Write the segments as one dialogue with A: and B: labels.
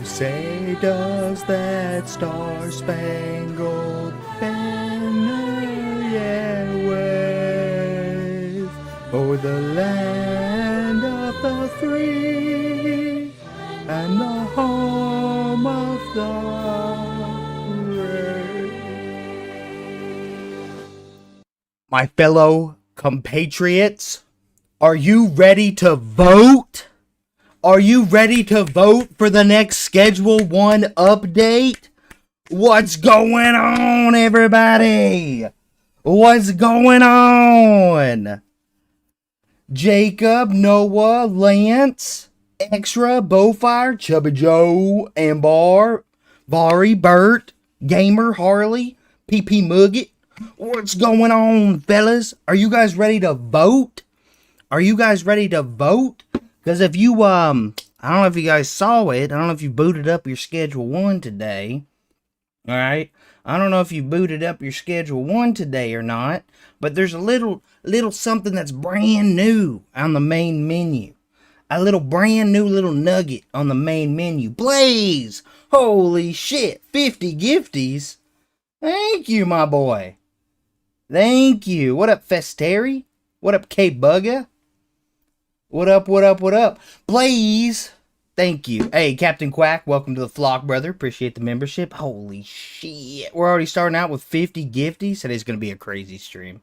A: Say, does that star-spangled banner yet wave o'er the land of the free and the home of the brave? My fellow compatriots, are you ready to vote? Are you ready to vote for the next Schedule 1 update? What's going on, everybody? What's going on? Jacob, Noah, Lance, Extra, Bowfire, Chubby Joe, Ambar, Vari, Bert, Gamer, Harley, PP Mugget. What's going on, fellas? Are you guys ready to vote? Are you guys ready to vote? Because if you, I don't know if you guys saw it. I don't know if you booted up your Schedule 1 today. Alright? I don't know if you booted up your Schedule 1 today or not. But there's a little something that's brand new on the main menu. A little brand new little nugget on the main menu. Blaze! Holy shit! 50 gifties? Thank you, my boy. Thank you. What up, Festeri? What up, K-Bugga? What up, what up, what up? Blaze, thank you. Hey, Captain Quack, welcome to the flock, brother. Appreciate the membership. Holy shit. We're already starting out with 50 gifties. Today's going to be a crazy stream.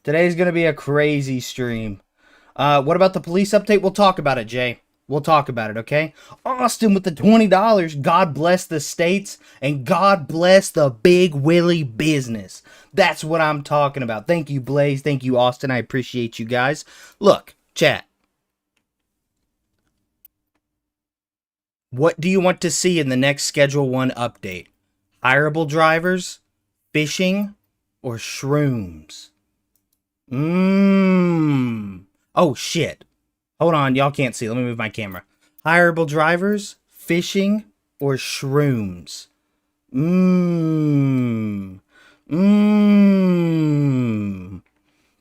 A: Today's going to be a crazy stream. What about the police update? We'll talk about it, Jay. We'll talk about it, okay? Austin with the $20. God bless the states and God bless the Big Willie business. That's what I'm talking about. Thank you, Blaze. Thank you, Austin. I appreciate you guys. Look, chat. What do you want to see in the next Schedule 1 update? Hireable drivers, fishing, or shrooms? Oh, shit. Hold on, y'all can't see. Let me move my camera. Hireable drivers, fishing, or shrooms?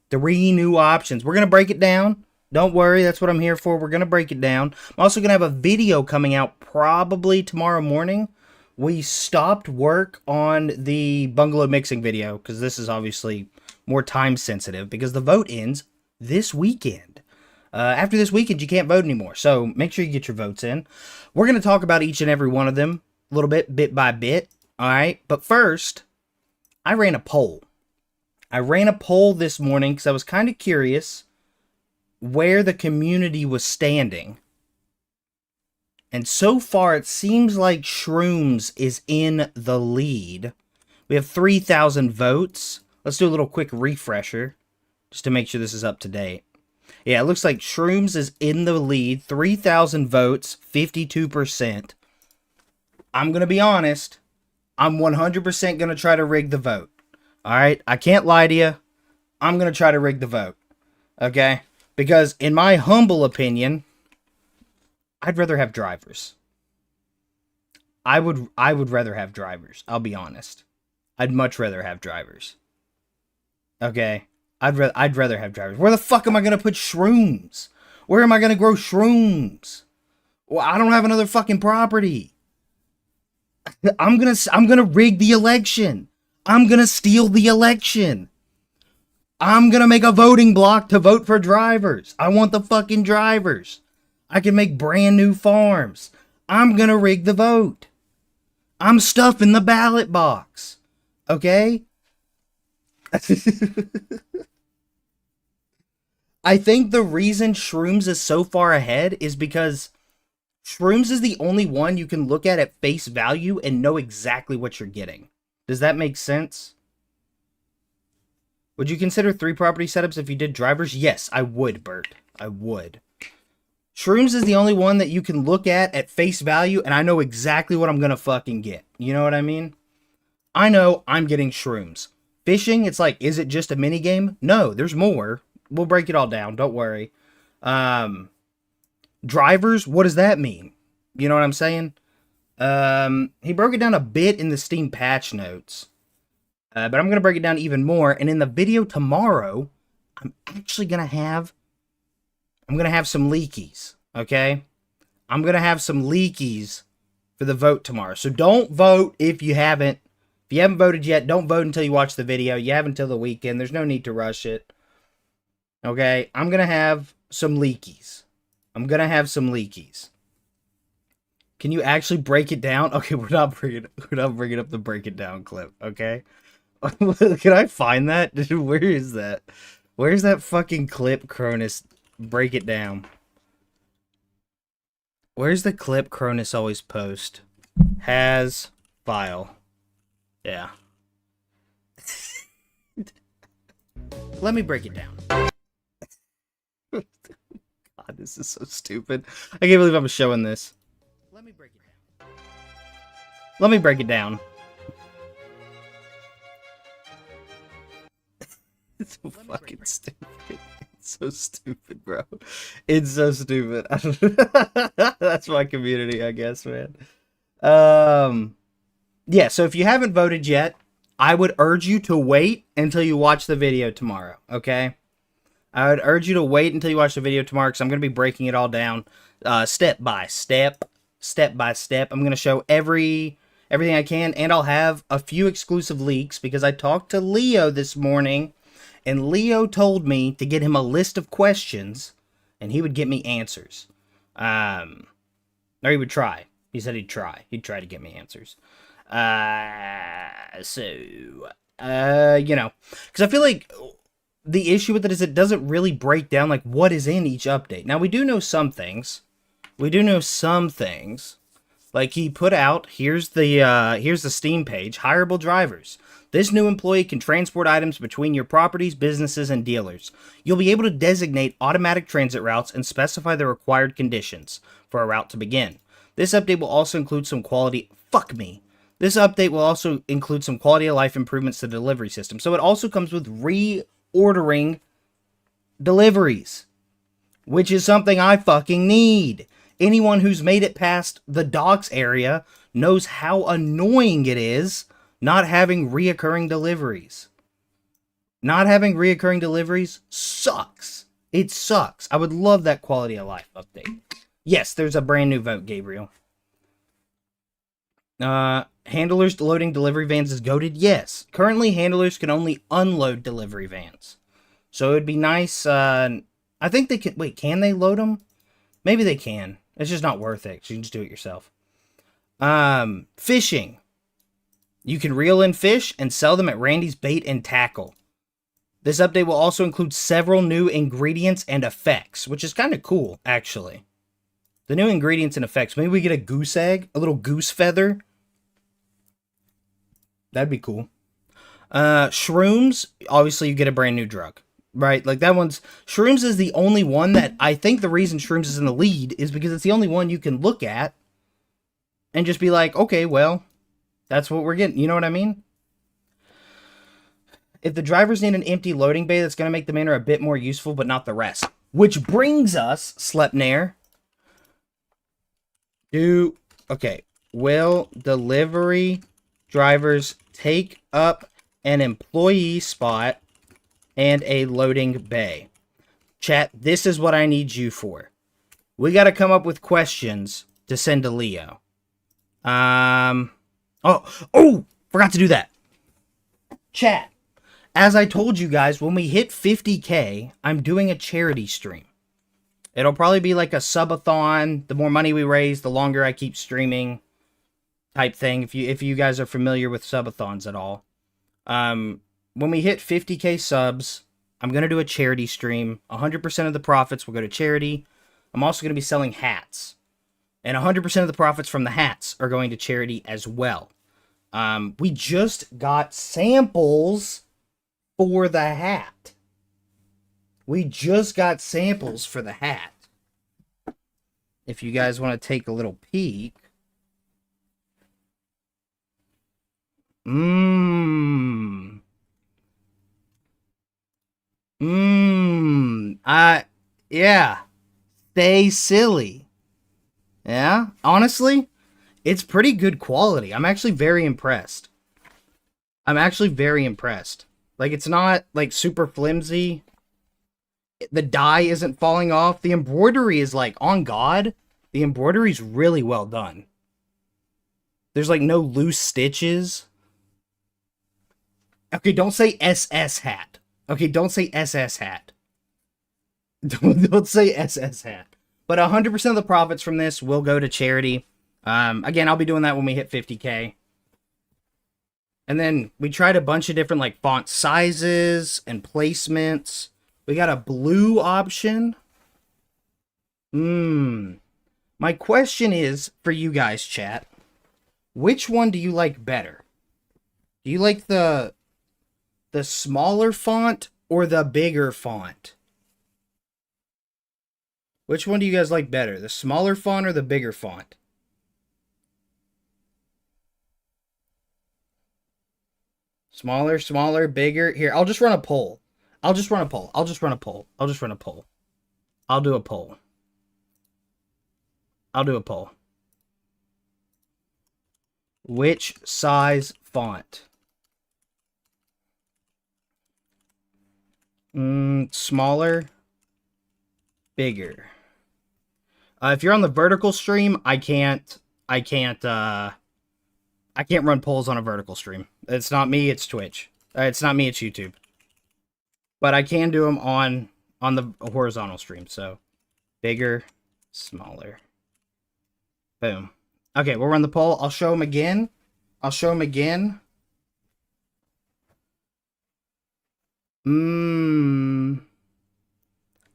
A: Three new options. We're going to break it down. Don't worry, that's what I'm here for. We're going to break it down. I'm also going to have a video coming out probably tomorrow morning. We stopped work on the bungalow mixing video because this is obviously more time sensitive because the vote ends this weekend. After this weekend, you can't vote anymore. So make sure you get your votes in. We're going to talk about each and every one of them a little bit by bit. All right. But first, I ran a poll. I ran a poll this morning because I was kind of curious where the community was standing. And so far, it seems like shrooms is in the lead. We have 3,000 votes. Let's do a little quick refresher just to make sure this is up to date. Yeah, it looks like shrooms is in the lead. 3,000 votes, 52%. I'm going to be honest. I'm 100% going to try to rig the vote. All right? I can't lie to you. I'm going to try to rig the vote. Okay? Because in my humble opinion, I'd rather have drivers. I would rather have drivers. I'll be honest. I'd much rather have drivers. Okay? I'd rather have drivers. Where the fuck am I going to put shrooms? Where am I going to grow shrooms? Well, I don't have another fucking property. I'm going to rig the election. I'm going to steal the election. I'm gonna make a voting block to vote for drivers. I want the fucking drivers. I can make brand new farms. I'm gonna rig the vote. I'm stuffing the ballot box. Okay? I think the reason Shrooms is so far ahead is because Shrooms is the only one you can look at face value and know exactly what you're getting. Does that make sense? Would you consider 3 property setups if you did drivers? Yes, I would, Bert. I would. Shrooms is the only one that you can look at face value, and I know exactly what I'm going to fucking get. You know what I mean? I know I'm getting Shrooms. Fishing, it's like, is it just a mini game? No, there's more. We'll break it all down. Don't worry. Drivers, what does that mean? You know what I'm saying? He broke it down a bit in the Steam patch notes. But I'm going to break it down even more. And in the video tomorrow, I'm actually going to have... some leakies, okay? I'm going to have some leakies for the vote tomorrow. So don't vote if you haven't. If you haven't voted yet, don't vote until you watch the video. You have until the weekend. There's no need to rush it. Okay? I'm going to have some leakies. Can you actually break it down? Okay, we're not bringing up the break it down clip, okay? Can I find that? Where is that? Where's that fucking clip, Cronus? Break it down. Where's the clip Cronus always post? Has file. Yeah. Let me break it down. God, this is so stupid. I can't believe I'm showing this. Let me break it down. It's so fucking stupid. It's so stupid, bro. It's so stupid. That's my community, I guess, man. Yeah, so if you haven't voted yet, I would urge you to wait until you watch the video tomorrow, okay? I would urge you to wait until you watch the video tomorrow because I'm going to be breaking it all down step by step. I'm going to show everything I can, and I'll have a few exclusive leaks because I talked to Leo this morning. And Leo told me to get him a list of questions, and he would get me answers. Or he would try. He said he'd try. He'd try to get me answers. You know. Because I feel like the issue with it is it doesn't really break down, like, what is in each update. Now, we do know some things. Like, he put out, here's the Steam page, hireable drivers. This new employee can transport items between your properties, businesses, and dealers. You'll be able to designate automatic transit routes and specify the required conditions for a route to begin. This update will also include some quality... Fuck me. This update will also include some quality of life improvements to the delivery system. So it also comes with reordering deliveries, which is something I fucking need. Anyone who's made it past the docks area knows how annoying it is not having reoccurring deliveries. Not having reoccurring deliveries sucks. It sucks. I would love that quality of life update. Yes, there's a brand new vote, Gabriel. Handlers loading delivery vans is goated? Yes. Currently, handlers can only unload delivery vans. So it would be nice. I think they can... Wait, can they load them? Maybe they can. It's just not worth it. You can just do it yourself. Fishing. You can reel in fish and sell them at Randy's Bait and Tackle. This update will also include several new ingredients and effects, which is kind of cool, actually. The new ingredients and effects. Maybe we get a goose egg, a little goose feather. That'd be cool. Shrooms, obviously you get a brand new drug, right? Like that one's... Shrooms is the only one that... I think the reason Shrooms is in the lead is because it's the only one you can look at and just be like, okay, well... That's what we're getting. You know what I mean? If the drivers need an empty loading bay, that's going to make the manor a bit more useful, but not the rest. Which brings us, Slepnair, to... Okay. Will delivery drivers take up an employee spot and a loading bay? Chat, this is what I need you for. We got to come up with questions to send to Leo. Oh, forgot to do that. Chat, as I told you guys, when we hit 50K, I'm doing a charity stream. It'll probably be like a subathon. The more money we raise, the longer I keep streaming type thing. If you guys are familiar with subathons at all. When we hit 50K subs, I'm going to do a charity stream. 100% of the profits will go to charity. I'm also going to be selling hats. And 100% of the profits from the hats are going to charity as well. We just got samples for the hat. We just got samples for the hat. If you guys want to take a little peek. Yeah. Stay silly. Yeah, honestly, it's pretty good quality. I'm actually very impressed. Like, it's not, like, super flimsy. The dye isn't falling off. The embroidery is, like, on God. The embroidery's really well done. There's, like, no loose stitches. Okay, don't say SS hat. Okay, don't say SS hat. Don't say SS hat. But 100% of the profits from this will go to charity. Again, I'll be doing that when we hit 50K. And then we tried a bunch of different like font sizes and placements. We got a blue option. My question is for you guys, chat. Which one do you like better? Do you like the smaller font or the bigger font? Which one do you guys like better? The smaller font or the bigger font? Smaller, bigger. Here, I'll just run a poll. I'll do a poll. Which size font? Smaller, bigger. If you're on the vertical stream, I can't run polls on a vertical stream. It's not me, it's Twitch. It's not me, it's YouTube. But I can do them on the horizontal stream. So, bigger, smaller. Boom. Okay, we'll run the poll. I'll show them again.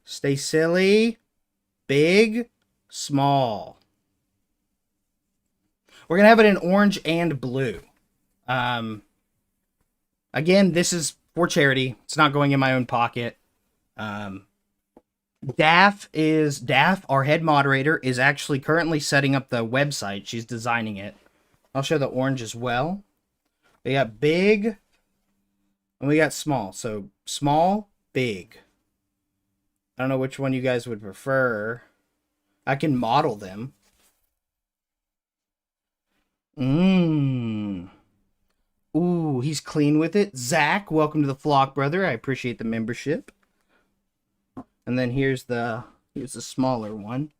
A: Stay silly. Big, small. We're going to have it in orange and blue. Again, this is for charity. It's not going in my own pocket. Daff, our head moderator, is actually currently setting up the website. She's designing it. I'll show the orange as well. We got big, and we got small. So, small, big. I don't know which one you guys would prefer. I can model them. Ooh, he's clean with it. Zach, welcome to the flock, brother. I appreciate the membership. And then here's the smaller one.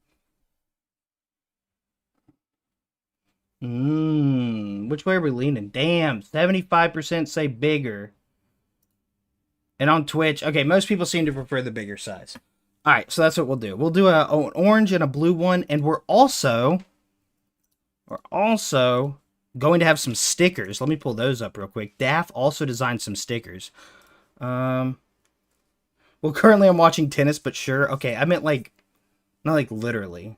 A: Which way are we leaning? Damn, 75% say bigger. And on Twitch, okay, most people seem to prefer the bigger size. All right, so that's what we'll do. We'll do an orange and a blue one, and we're also going to have some stickers. Let me pull those up real quick. Daff also designed some stickers. Well, currently I'm watching tennis, but sure. Okay, I meant like, not like literally.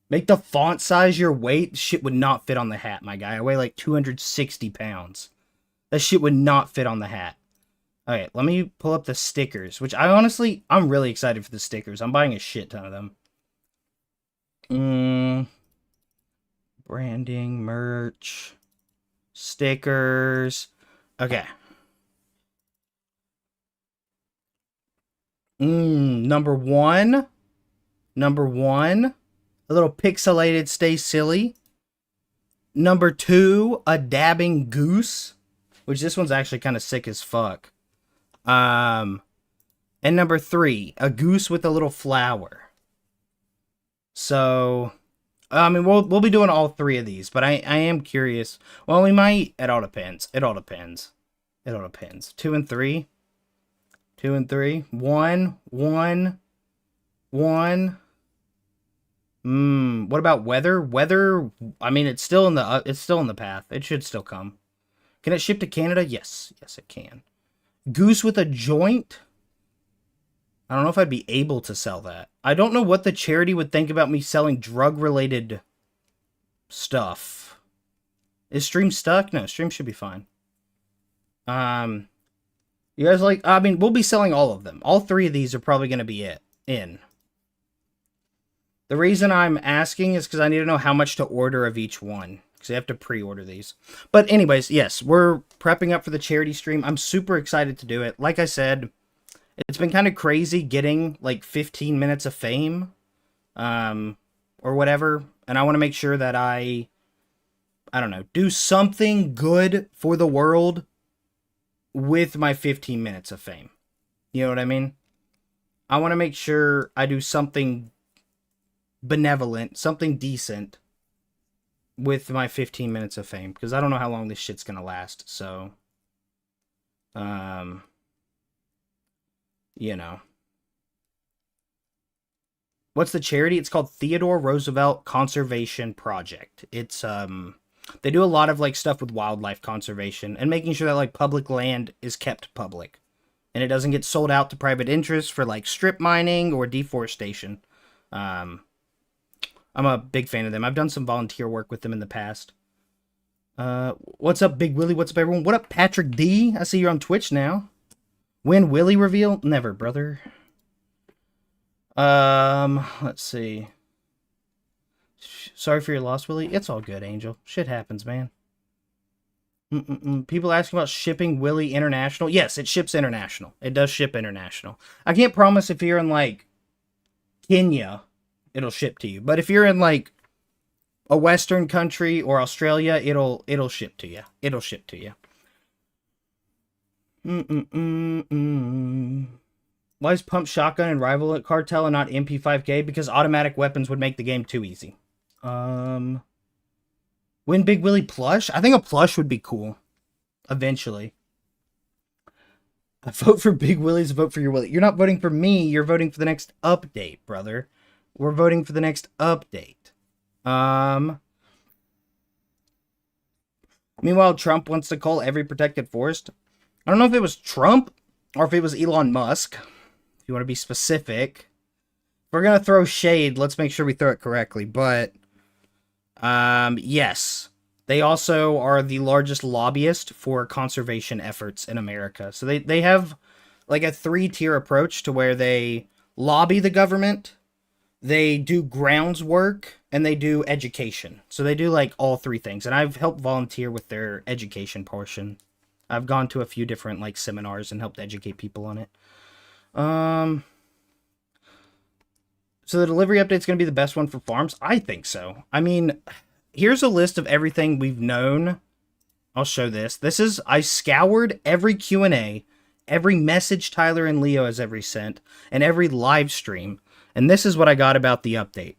A: Make the font size your weight. Shit would not fit on the hat, my guy. I weigh like 260 pounds. That shit would not fit on the hat. Okay, let me pull up the stickers, which I'm really excited for the stickers. I'm buying a shit ton of them. Branding, merch, stickers. Okay. Number one. A little pixelated Stay Silly. Number 2, a dabbing goose. Which this one's actually kind of sick as fuck. And number 3, a goose with a little flower. So, I mean, we'll be doing all 3 of these, but I am curious. Well, we might. It all depends. It all depends. 2 and 3. 2 and 3. 1, 1, 1. What about weather? Weather, I mean, it's still in the path. It should still come. Can it ship to Canada? Yes. Yes, it can. Goose with a joint? I don't know if I'd be able to sell that. I don't know what the charity would think about me selling drug-related stuff. Is stream stuck? No, stream should be fine. You guys like... I mean, we'll be selling all of them. All 3 of these are probably going to be in. The reason I'm asking is because I need to know how much to order of each one. Because I have to pre-order these. But anyways, yes, we're prepping up for the charity stream. I'm super excited to do it. Like I said, it's been kind of crazy getting like 15 minutes of fame. Or whatever. And I want to make sure that I don't know, do something good for the world with my 15 minutes of fame. You know what I mean? I want to make sure I do something benevolent, something decent with my 15 minutes of fame, because I don't know how long this shit's gonna last. So you know, what's the charity? It's called Theodore Roosevelt Conservation Project. It's they do a lot of like stuff with wildlife conservation and making sure that like public land is kept public and it doesn't get sold out to private interests for like strip mining or deforestation. I'm a big fan of them. I've done some volunteer work with them in the past. What's up, Big Willy? What's up, everyone? What up, Patrick D? I see you're on Twitch now. When Willy reveal? Never, brother. Let's see. Sorry for your loss, Willy. It's all good, Angel. Shit happens, man. People asking about shipping Willy international. Yes, it ships international. It does ship international. I can't promise if you're in, like, Kenya, it'll ship to you. But if you're in, like, a Western country or Australia, it'll ship to you. It'll ship to you. Why is Pump Shotgun and Rival Cartel and not MP5K? Because automatic weapons would make the game too easy. Win Big Willy plush? I think a plush would be cool. Eventually. A vote for Big Willy's a vote for your Willy. You're not voting for me. You're voting for the next update, brother. We're voting for the next update. Meanwhile, Trump wants to call every protected forest. I don't know if it was Trump or if it was Elon Musk. If you want to be specific. If we're going to throw shade, let's make sure we throw it correctly. But, yes. They also are the largest lobbyist for conservation efforts in America. So they have like a 3-tier approach to where they lobby the government, they do grounds work, and they do education. So they do like all 3 things. And I've helped volunteer with their education portion. I've gone to a few different like seminars and helped educate people on it. So the delivery update's going to be the best one for farms? I think so. I mean, here's a list of everything we've known. I'll show this. I scoured every Q&A, every message Tyler and Leo has ever sent, and every live stream. And this is what I got about the update.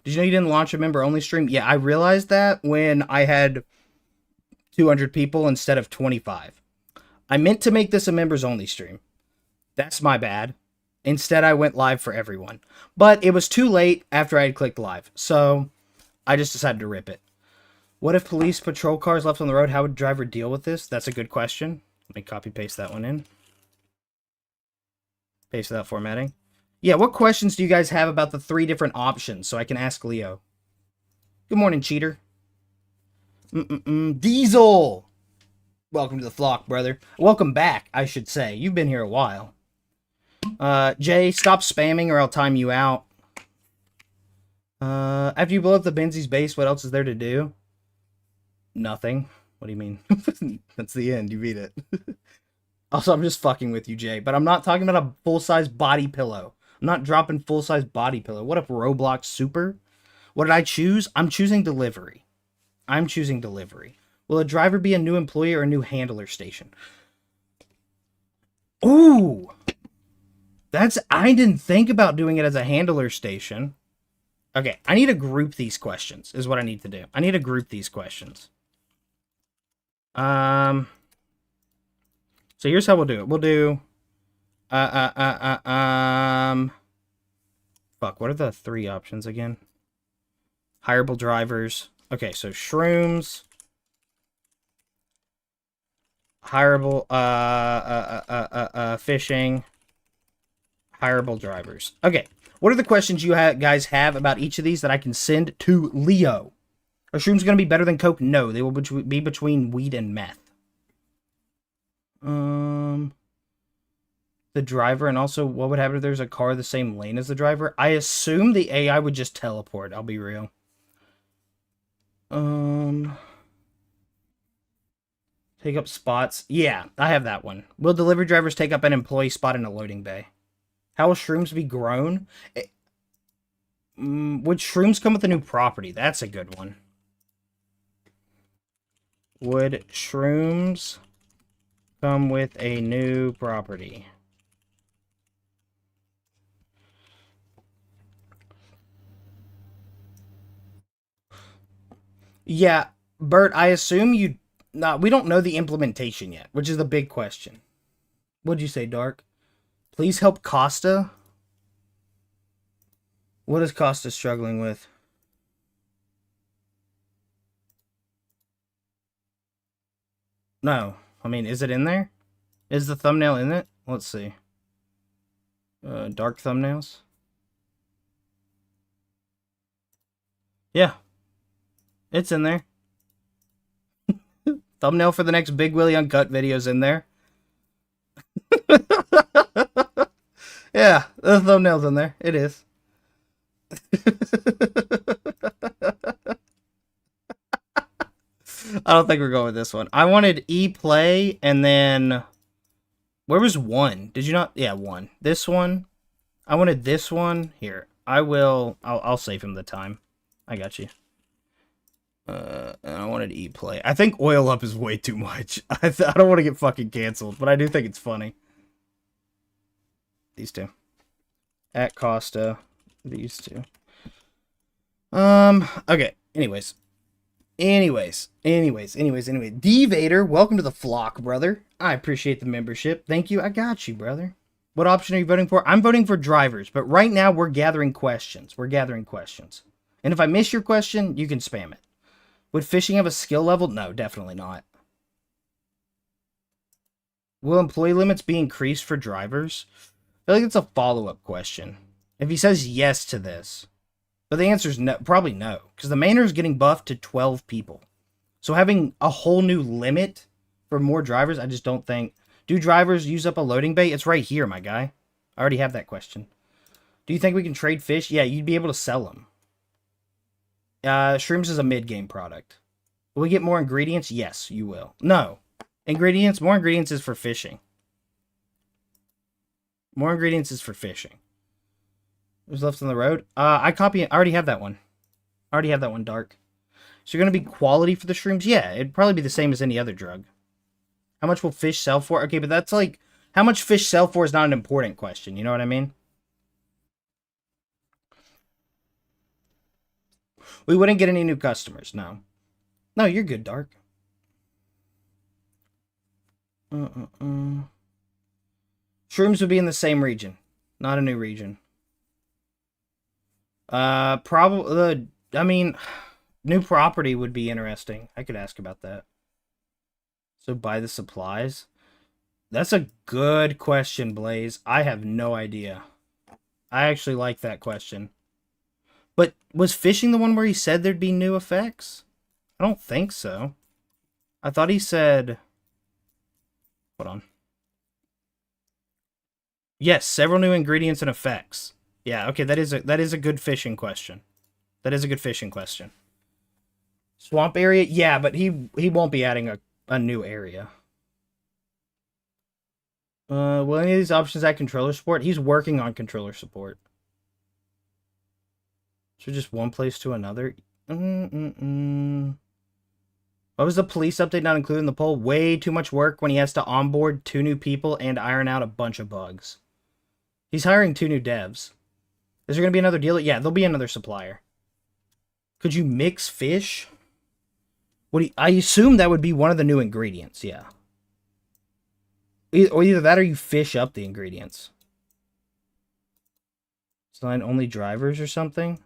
A: Did you know you didn't launch a member-only stream? Yeah, I realized that when I had 200 people instead of 25. I meant to make this a members-only stream. That's my bad. Instead, I went live for everyone. But it was too late after I had clicked live. So I just decided to rip it. What if police patrol cars left on the road? How would the driver deal with this? That's a good question. Let me copy-paste that one in. Paste without formatting. Yeah, what questions do you guys have about the 3 different options so I can ask Leo? Good morning, cheater. Diesel! Welcome to the flock, brother. Welcome back, I should say. You've been here a while. Jay, stop spamming or I'll time you out. After you blow up the Benzi's base, what else is there to do? Nothing. What do you mean? That's the end. You beat it. Also, I'm just fucking with you, Jay. But I'm not talking about a full-size body pillow. I'm not dropping full-size body pillow. What up, Roblox Super? What did I choose? I'm choosing delivery. I'm choosing delivery. Will a driver be a new employee or a new handler station? Ooh! I didn't think about doing it as a handler station. Okay, I need to group these questions, is what I need to do. I need to group these questions. So here's how we'll do it. We'll do... Fuck, what are the 3 options again? Hireable drivers. Okay, so shrooms... Hireable, fishing, hireable drivers. Okay, what are the questions you guys have about each of these that I can send to Leo? Are shrooms going to be better than coke? No, they will be between weed and meth. The driver, and also what would happen if there's a car the same lane as the driver? I assume the AI would just teleport, I'll be real. Take up spots. Yeah, I have that one. Will delivery drivers take up an employee spot in a loading bay? How will shrooms be grown? Would shrooms come with a new property? That's a good one. Would shrooms come with a new property? Yeah, Bert, I assume you... Nah, we don't know the implementation yet, which is the big question. What'd you say, Dark? Please help Costa? What is Costa struggling with? No. I mean, is it in there? Is the thumbnail in it? Let's see. Dark thumbnails? Yeah. It's in there. Thumbnail for the next BigWilly Uncut video's in there. Yeah, the thumbnail's in there. It is. I don't think we're going with this one. I wanted E-Play, and then... Where was 1? Did you not? Yeah, 1. This one. I wanted this one. Here. I'll save him the time. I got you. And I wanted E-Play. I think Oil Up is way too much. I don't want to get fucking canceled, but I do think it's funny. These two. At Costa. These two. Okay. Anyways. D-Vader, welcome to the flock, brother. I appreciate the membership. Thank you. I got you, brother. What option are you voting for? I'm voting for drivers, but right now we're gathering questions. And if I miss your question, you can spam it. Would fishing have a skill level? No, definitely not. Will employee limits be increased for drivers? I feel like it's a follow-up question. If he says yes to this. But the answer is no, probably no. Because the Manor is getting buffed to 12 people. So having a whole new limit for more drivers, I just don't think... Do drivers use up a loading bay? It's right here, my guy. I already have that question. Do you think we can trade fish? Yeah, you'd be able to sell them. Shrooms is a mid-game product. Will we get more ingredients? Yes, you will. No. Ingredients? More ingredients is for fishing. More ingredients is for fishing. Who's left on the road? I already have that one. Dark. So you're going to be quality for the shrooms? Yeah, it'd probably be the same as any other drug. How much will fish sell for? Okay, but that's like... How much fish sell for is not an important question. You know what I mean? We wouldn't get any new customers, no. No, you're good, Dark. Shrooms would be in the same region. Not a new region. Probably... I mean... New property would be interesting. I could ask about that. So buy the supplies? That's a good question, Blaze. I have no idea. I actually like that question. But was fishing the one where he said there'd be new effects? I don't think so. I thought he said... Hold on. Yes, several new ingredients and effects. Yeah, okay, that is a good fishing question. Swamp area? Yeah, but he won't be adding a new area. Will any of these options add controller support? He's working on controller support. So just one place to another? What was the police update not included in the poll? Way too much work when he has to onboard 2 new people and iron out a bunch of bugs. He's hiring 2 new devs. Is there going to be another deal? Yeah, there'll be another supplier. Could you mix fish? I assume that would be one of the new ingredients, yeah. Or either that or you fish up the ingredients. Select only drivers or something.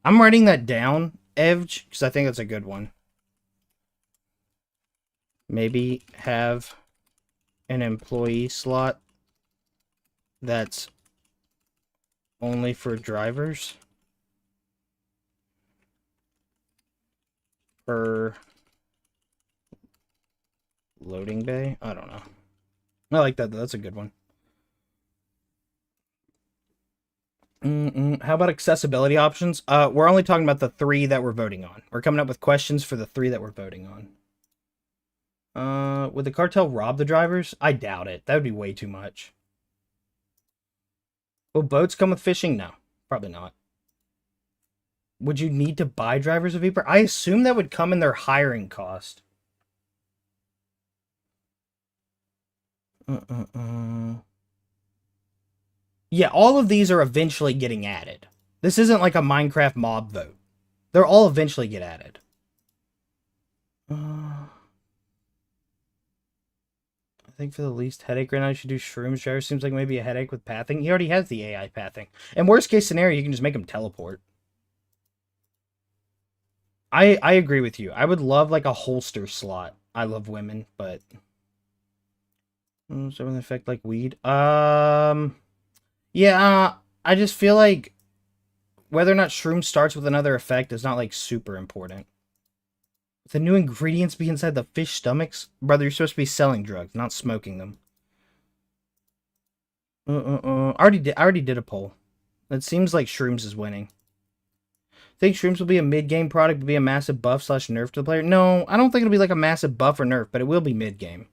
A: I'm writing that down, Evge, because I think that's a good one. Maybe have an employee slot that's only for drivers per loading bay. I don't know. I like that though. That's a good one. How about accessibility options? We're only talking about the 3 that we're voting on. We're coming up with questions for the 3 that we're voting on. Would the cartel rob the drivers? I doubt it. That would be way too much. Will boats come with fishing? No, probably not. Would you need to buy drivers of Viper? I assume that would come in their hiring cost. Yeah, all of these are eventually getting added. This isn't like a Minecraft mob vote. They'll all eventually get added. I think for the least headache right now, you should do shrooms. Driver seems like maybe a headache with pathing. He already has the AI pathing. And worst case scenario, you can just make him teleport. I agree with you. I would love like a holster slot. I love women, but so an effect like weed. Yeah, I just feel like whether or not shroom starts with another effect is not like super important. If the new ingredients be inside the fish stomachs, brother, you're supposed to be selling drugs, not smoking them. I already did a poll. It seems like shrooms is winning. Think shrooms will be a mid-game product, but be a massive buff / nerf to the player? No, I don't think it'll be like a massive buff or nerf, but it will be mid-game.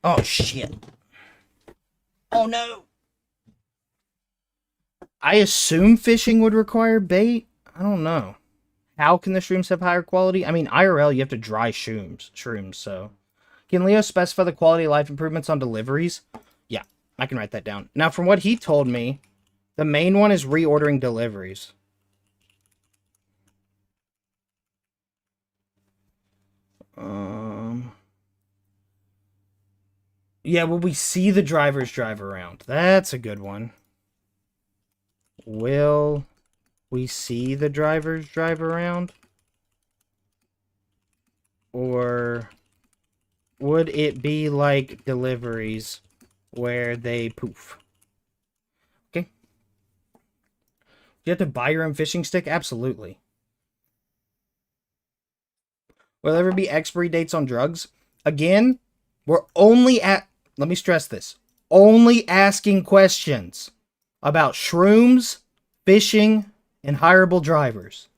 A: Oh, shit. Oh, no. I assume fishing would require bait? I don't know. How can the shrooms have higher quality? I mean, IRL, you have to dry shrooms, so... Can Leo specify the quality of life improvements on deliveries? Yeah, I can write that down. Now, from what he told me, the main one is reordering deliveries. Yeah, will we see the drivers drive around? That's a good one. Will we see the drivers drive around? Or would it be like deliveries where they poof? Okay. Do you have to buy your own fishing stick? Absolutely. Will there ever be expiry dates on drugs? Again, we're only at... Let me stress this. Only asking questions about shrooms, fishing, and hireable drivers.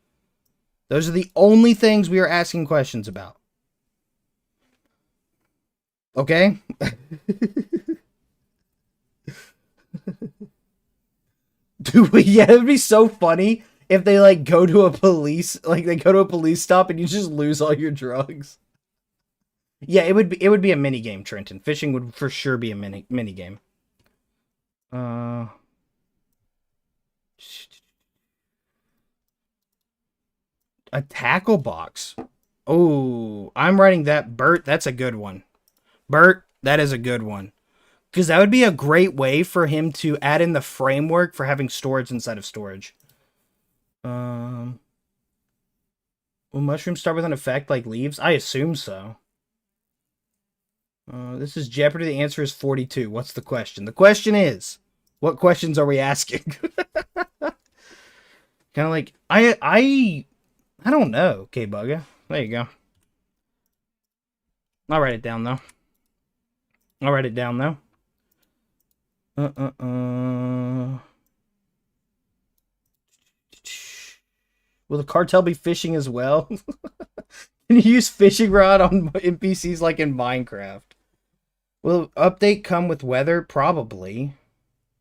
A: Those are the only things we are asking questions about. Okay? Dude, yeah, it'd be so funny if they like go to a police stop and you just lose all your drugs. Yeah, it would be a mini game, Trenton. Fishing would for sure be a mini game. A tackle box. Oh, I'm writing that. Bert, that's a good one. Bert, that is a good one. Because that would be a great way for him to add in the framework for having storage inside of storage. Will mushrooms start with an effect like leaves? I assume so. This is Jeopardy. The answer is 42. What's the question? The question is, what questions are we asking? Kind of like, I don't know, K-Bugga. There you go. I'll write it down, though. Will the cartel be fishing as well? Can you use fishing rod on NPCs like in Minecraft? Will update come with weather? Probably.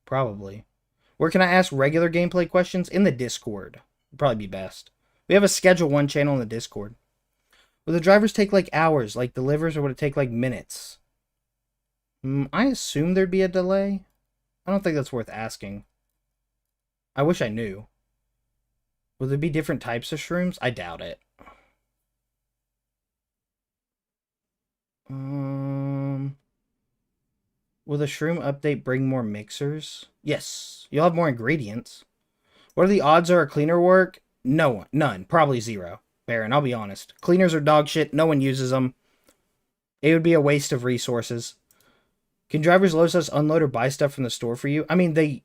A: Where can I ask regular gameplay questions? In the Discord. Would probably be best. We have a Schedule 1 channel in the Discord. Will the drivers take like hours, like delivers, or would it take like minutes? I assume there'd be a delay. I don't think that's worth asking. I wish I knew. Will there be different types of shrooms? I doubt it. Will the shroom update bring more mixers? Yes. You'll have more ingredients. What are the odds are a cleaner work? No one. None. Probably zero. Baron, I'll be honest. Cleaners are dog shit. No one uses them. It would be a waste of resources. Can drivers load us unload or buy stuff from the store for you? I mean, they...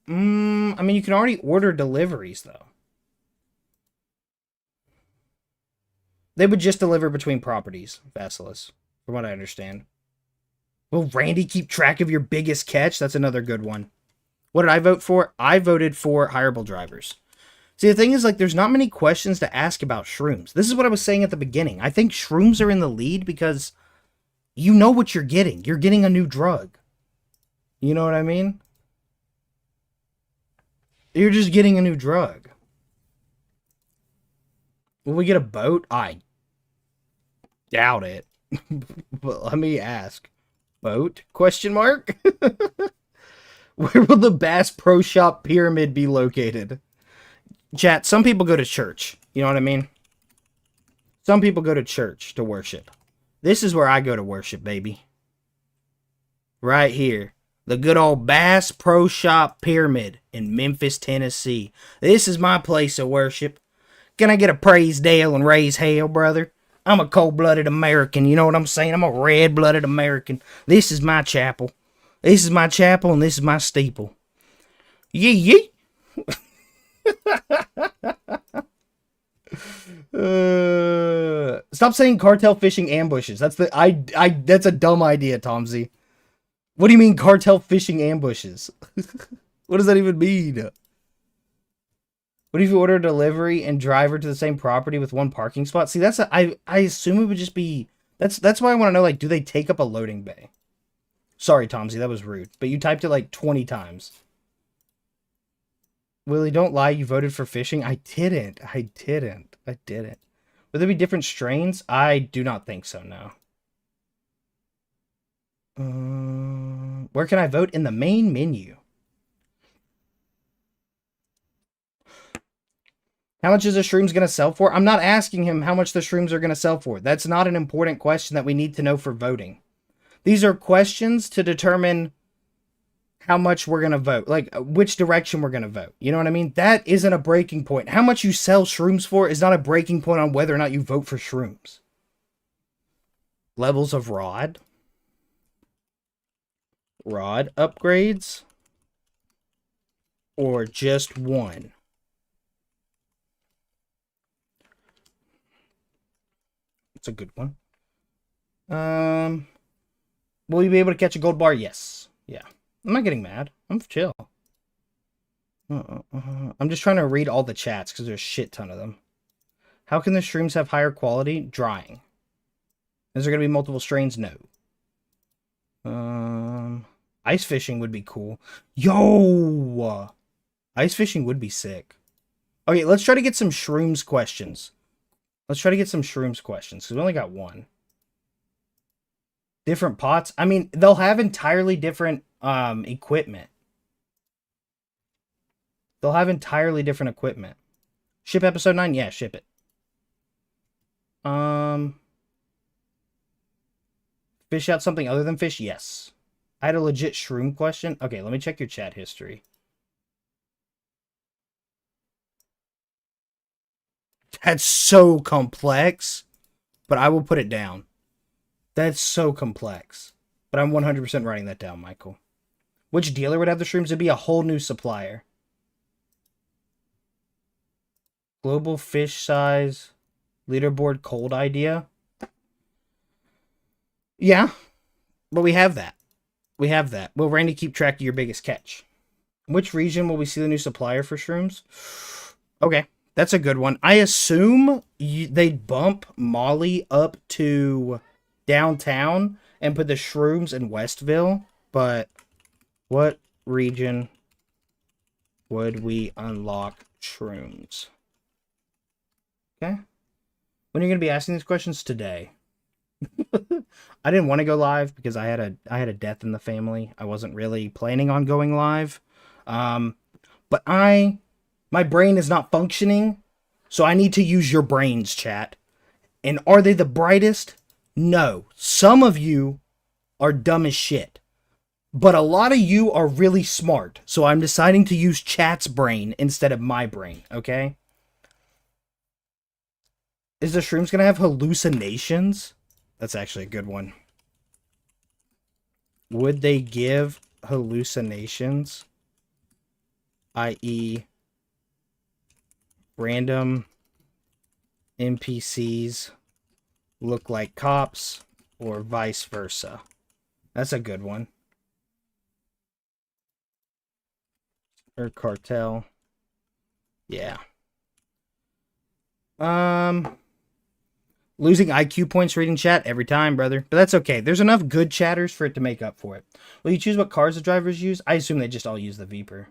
A: I mean, you can already order deliveries, though. They would just deliver between properties, Vasilis, from what I understand. Will Randy keep track of your biggest catch? That's another good one. What did I vote for? I voted for hireable drivers. See, the thing is, like, there's not many questions to ask about shrooms. This is what I was saying at the beginning. I think shrooms are in the lead because you know what you're getting. You're getting a new drug. You know what I mean? You're just getting a new drug. Will we get a boat? I doubt it. But let me ask. Boat? Question mark? Where will the Bass Pro Shop Pyramid be located? Chat, some people go to church. You know what I mean? Some people go to church to worship. This is where I go to worship, baby. Right here. The good old Bass Pro Shop Pyramid in Memphis, Tennessee. This is my place of worship. Can I get a praise Dale and raise hell, brother? I'm a cold-blooded American, you know what I'm saying? I'm a red-blooded American. This is my chapel. This is my chapel, and this is my steeple. Yee yee. Stop saying cartel fishing ambushes. That's a dumb idea, Tomsy. What do you mean cartel fishing ambushes? What does that even mean? What if you order a delivery and driver to the same property with one parking spot? See, I assume it would just be... That's why I want to know, like, do they take up a loading bay? Sorry, Tomsy, that was rude. But you typed it, like, 20 times. Willie, don't lie, you voted for fishing? I didn't. Would there be different strains? I do not think so, no. Where can I vote? In the main menu. How much is the shrooms going to sell for? I'm not asking him how much the shrooms are going to sell for. That's not an important question that we need to know for voting. These are questions to determine how much we're going to vote. Like, which direction we're going to vote. You know what I mean? That isn't a breaking point. How much you sell shrooms for is not a breaking point on whether or not you vote for shrooms. Levels of rod. Rod upgrades. Or just one. It's a good one. Will you be able to catch a gold bar? Yes. Yeah. I'm not getting mad. I'm chill. I'm just trying to read all the chats because there's a shit ton of them. How can the shrooms have higher quality? Drying. Is there going to be multiple strains? No. Ice fishing would be cool. Yo! Ice fishing would be sick. Okay, let's try to get some shrooms questions. Because we only got one. Different pots. I mean, they'll have entirely different equipment. Ship episode 9? Yeah, ship it. Fish out something other than fish? Yes. I had a legit shroom question. Okay, let me check your chat history. That's so complex, but I will put it down. That's so complex, but I'm 100% writing that down, Michael. Which dealer would have the shrooms? It'd be a whole new supplier. Global fish size leaderboard cold idea. Yeah, but we have that. Will Randy keep track of your biggest catch? Which region will we see the new supplier for shrooms? Okay. That's a good one. I assume they'd bump Molly up to downtown and put the shrooms in Westville. But what region would we unlock shrooms? Okay. When are you going to be asking these questions? Today. I didn't want to go live because I had a death in the family. I wasn't really planning on going live. But my brain is not functioning, so I need to use your brains, chat. And are they the brightest? No, some of you are dumb as shit. But a lot of you are really smart. So I'm deciding to use chat's brain instead of my brain, okay? Is the shrooms gonna have hallucinations? That's actually a good one. Would they give hallucinations? I.e., random NPCs look like cops or vice versa? That's a good one. Or cartel. Yeah. Losing IQ points reading chat every time, brother. But that's okay. There's enough good chatters for it to make up for it. Will you choose what cars the drivers use? I assume they just all use the Viper.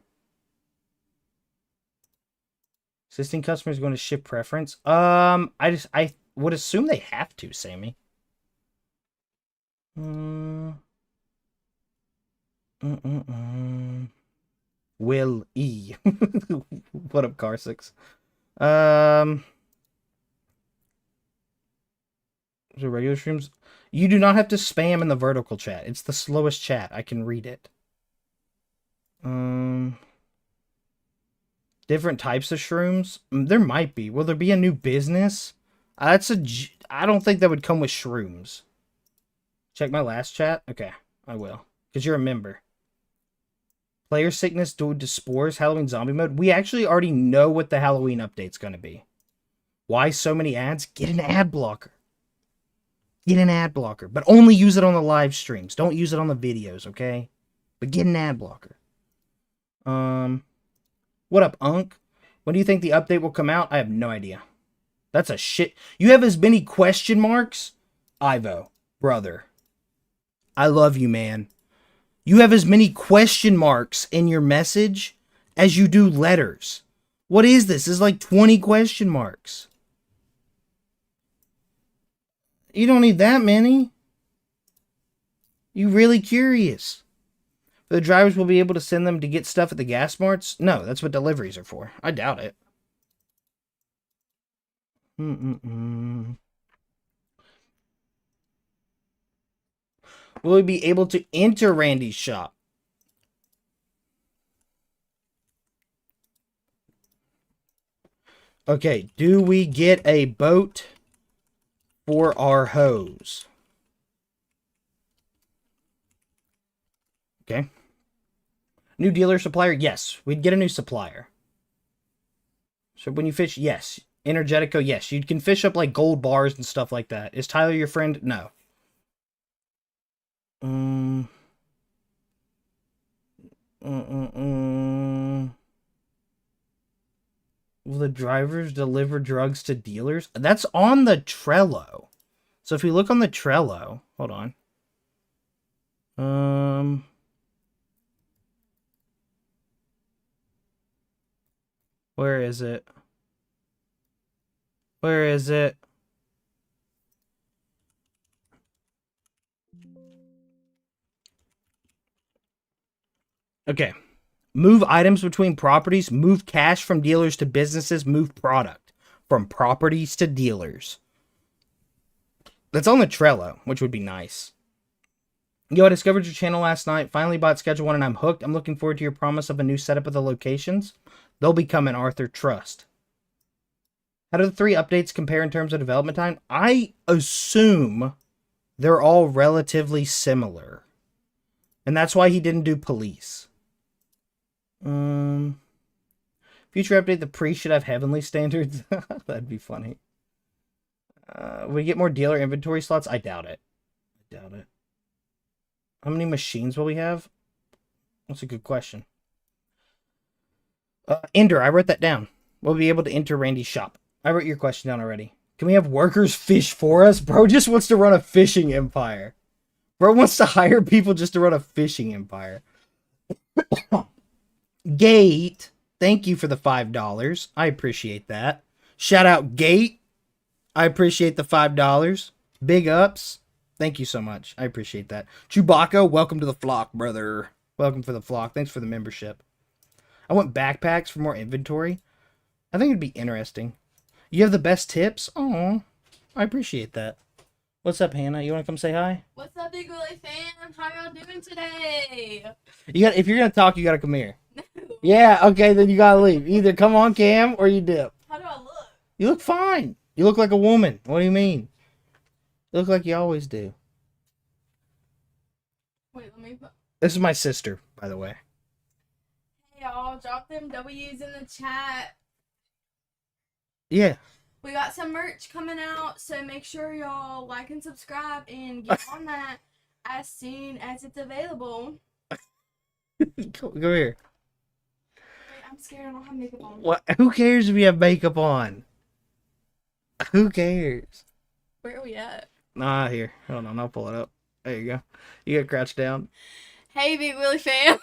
A: Existing customers going to ship preference? I would assume they have to, Sammy. Will E. What up, Car6? So regular streams. You do not have to spam in the vertical chat. It's the slowest chat. I can read it. Different types of shrooms? There might be. Will there be a new business? I don't think that would come with shrooms. Check my last chat? Okay, I will. Because you're a member. Player sickness due to spores, Halloween zombie mode. We actually already know what the Halloween update's going to be. Why so many ads? Get an ad blocker. Get an ad blocker. But only use it on the live streams. Don't use it on the videos, okay? But get an ad blocker. What up, Unk? When do you think the update will come out? I have no idea. That's a shit. You have as many question marks? Ivo, brother. I love you, man. You have as many question marks in your message as you do letters. What is this? It's like 20 question marks. You don't need that many. You really curious. The drivers will be able to send them to get stuff at the gas marts? No, that's what deliveries are for. I doubt it. Will we be able to enter Randy's shop? Okay, do we get a boat for our hose? Okay. New dealer supplier? Yes, we'd get a new supplier. So when you fish, yes. Energetico, yes. You can fish up like gold bars and stuff like that. Is Tyler your friend? No. Will the drivers deliver drugs to dealers? That's on the Trello. So if we look on the Trello, hold on. Where is it? Where is it? Okay. Move items between properties. Move cash from dealers to businesses. Move product from properties to dealers. That's on the Trello, which would be nice. Yo, I discovered your channel last night. Finally bought Schedule 1 and I'm hooked. I'm looking forward to your promise of a new setup of the locations. They'll be coming, Arthur. Trust. How do the 3 updates compare in terms of development time? I assume they're all relatively similar. And that's why he didn't do police. Future update, the priest should have heavenly standards. That'd be funny. We get more dealer inventory slots? I doubt it. I doubt it. How many machines will we have? That's a good question. Ender, I wrote that down. We'll be able to enter Randy's shop. I wrote your question down already. Can we have workers fish for us? Bro just wants to run a fishing empire. Bro wants to hire people just to run a fishing empire. Gate, thank you for the $5. I appreciate that. Shout out Gate. I appreciate the $5. Big ups. Thank you so much. I appreciate that. Chewbacca, welcome to the flock, brother. Welcome for the flock. Thanks for the membership. I want backpacks for more inventory. I think it'd be interesting. You have the best tips? Oh, I appreciate that. What's up, Hannah? You want to come say hi?
B: What's up, BigWilly fam? How y'all doing today?
A: If you're gonna talk, you gotta come here. Yeah, okay, then you gotta leave. Either come on cam or you dip.
B: How do I look?
A: You look fine. You look like a woman. What do you mean? You look like you always do.
B: Wait, let me put...
A: This is my sister, by the way.
B: Hey, y'all, drop them W's in the chat.
A: Yeah.
B: We got some merch coming out, so make sure y'all like and subscribe and get on that as soon as it's available.
A: Come here.
B: Wait, I'm scared I don't have makeup on.
A: What? Who cares if you have makeup on? Who cares?
B: Where are we at?
A: Nah, here. Hold on, I'll pull it up. There you go. You gotta crouch down.
B: Hey, BigWilly fam.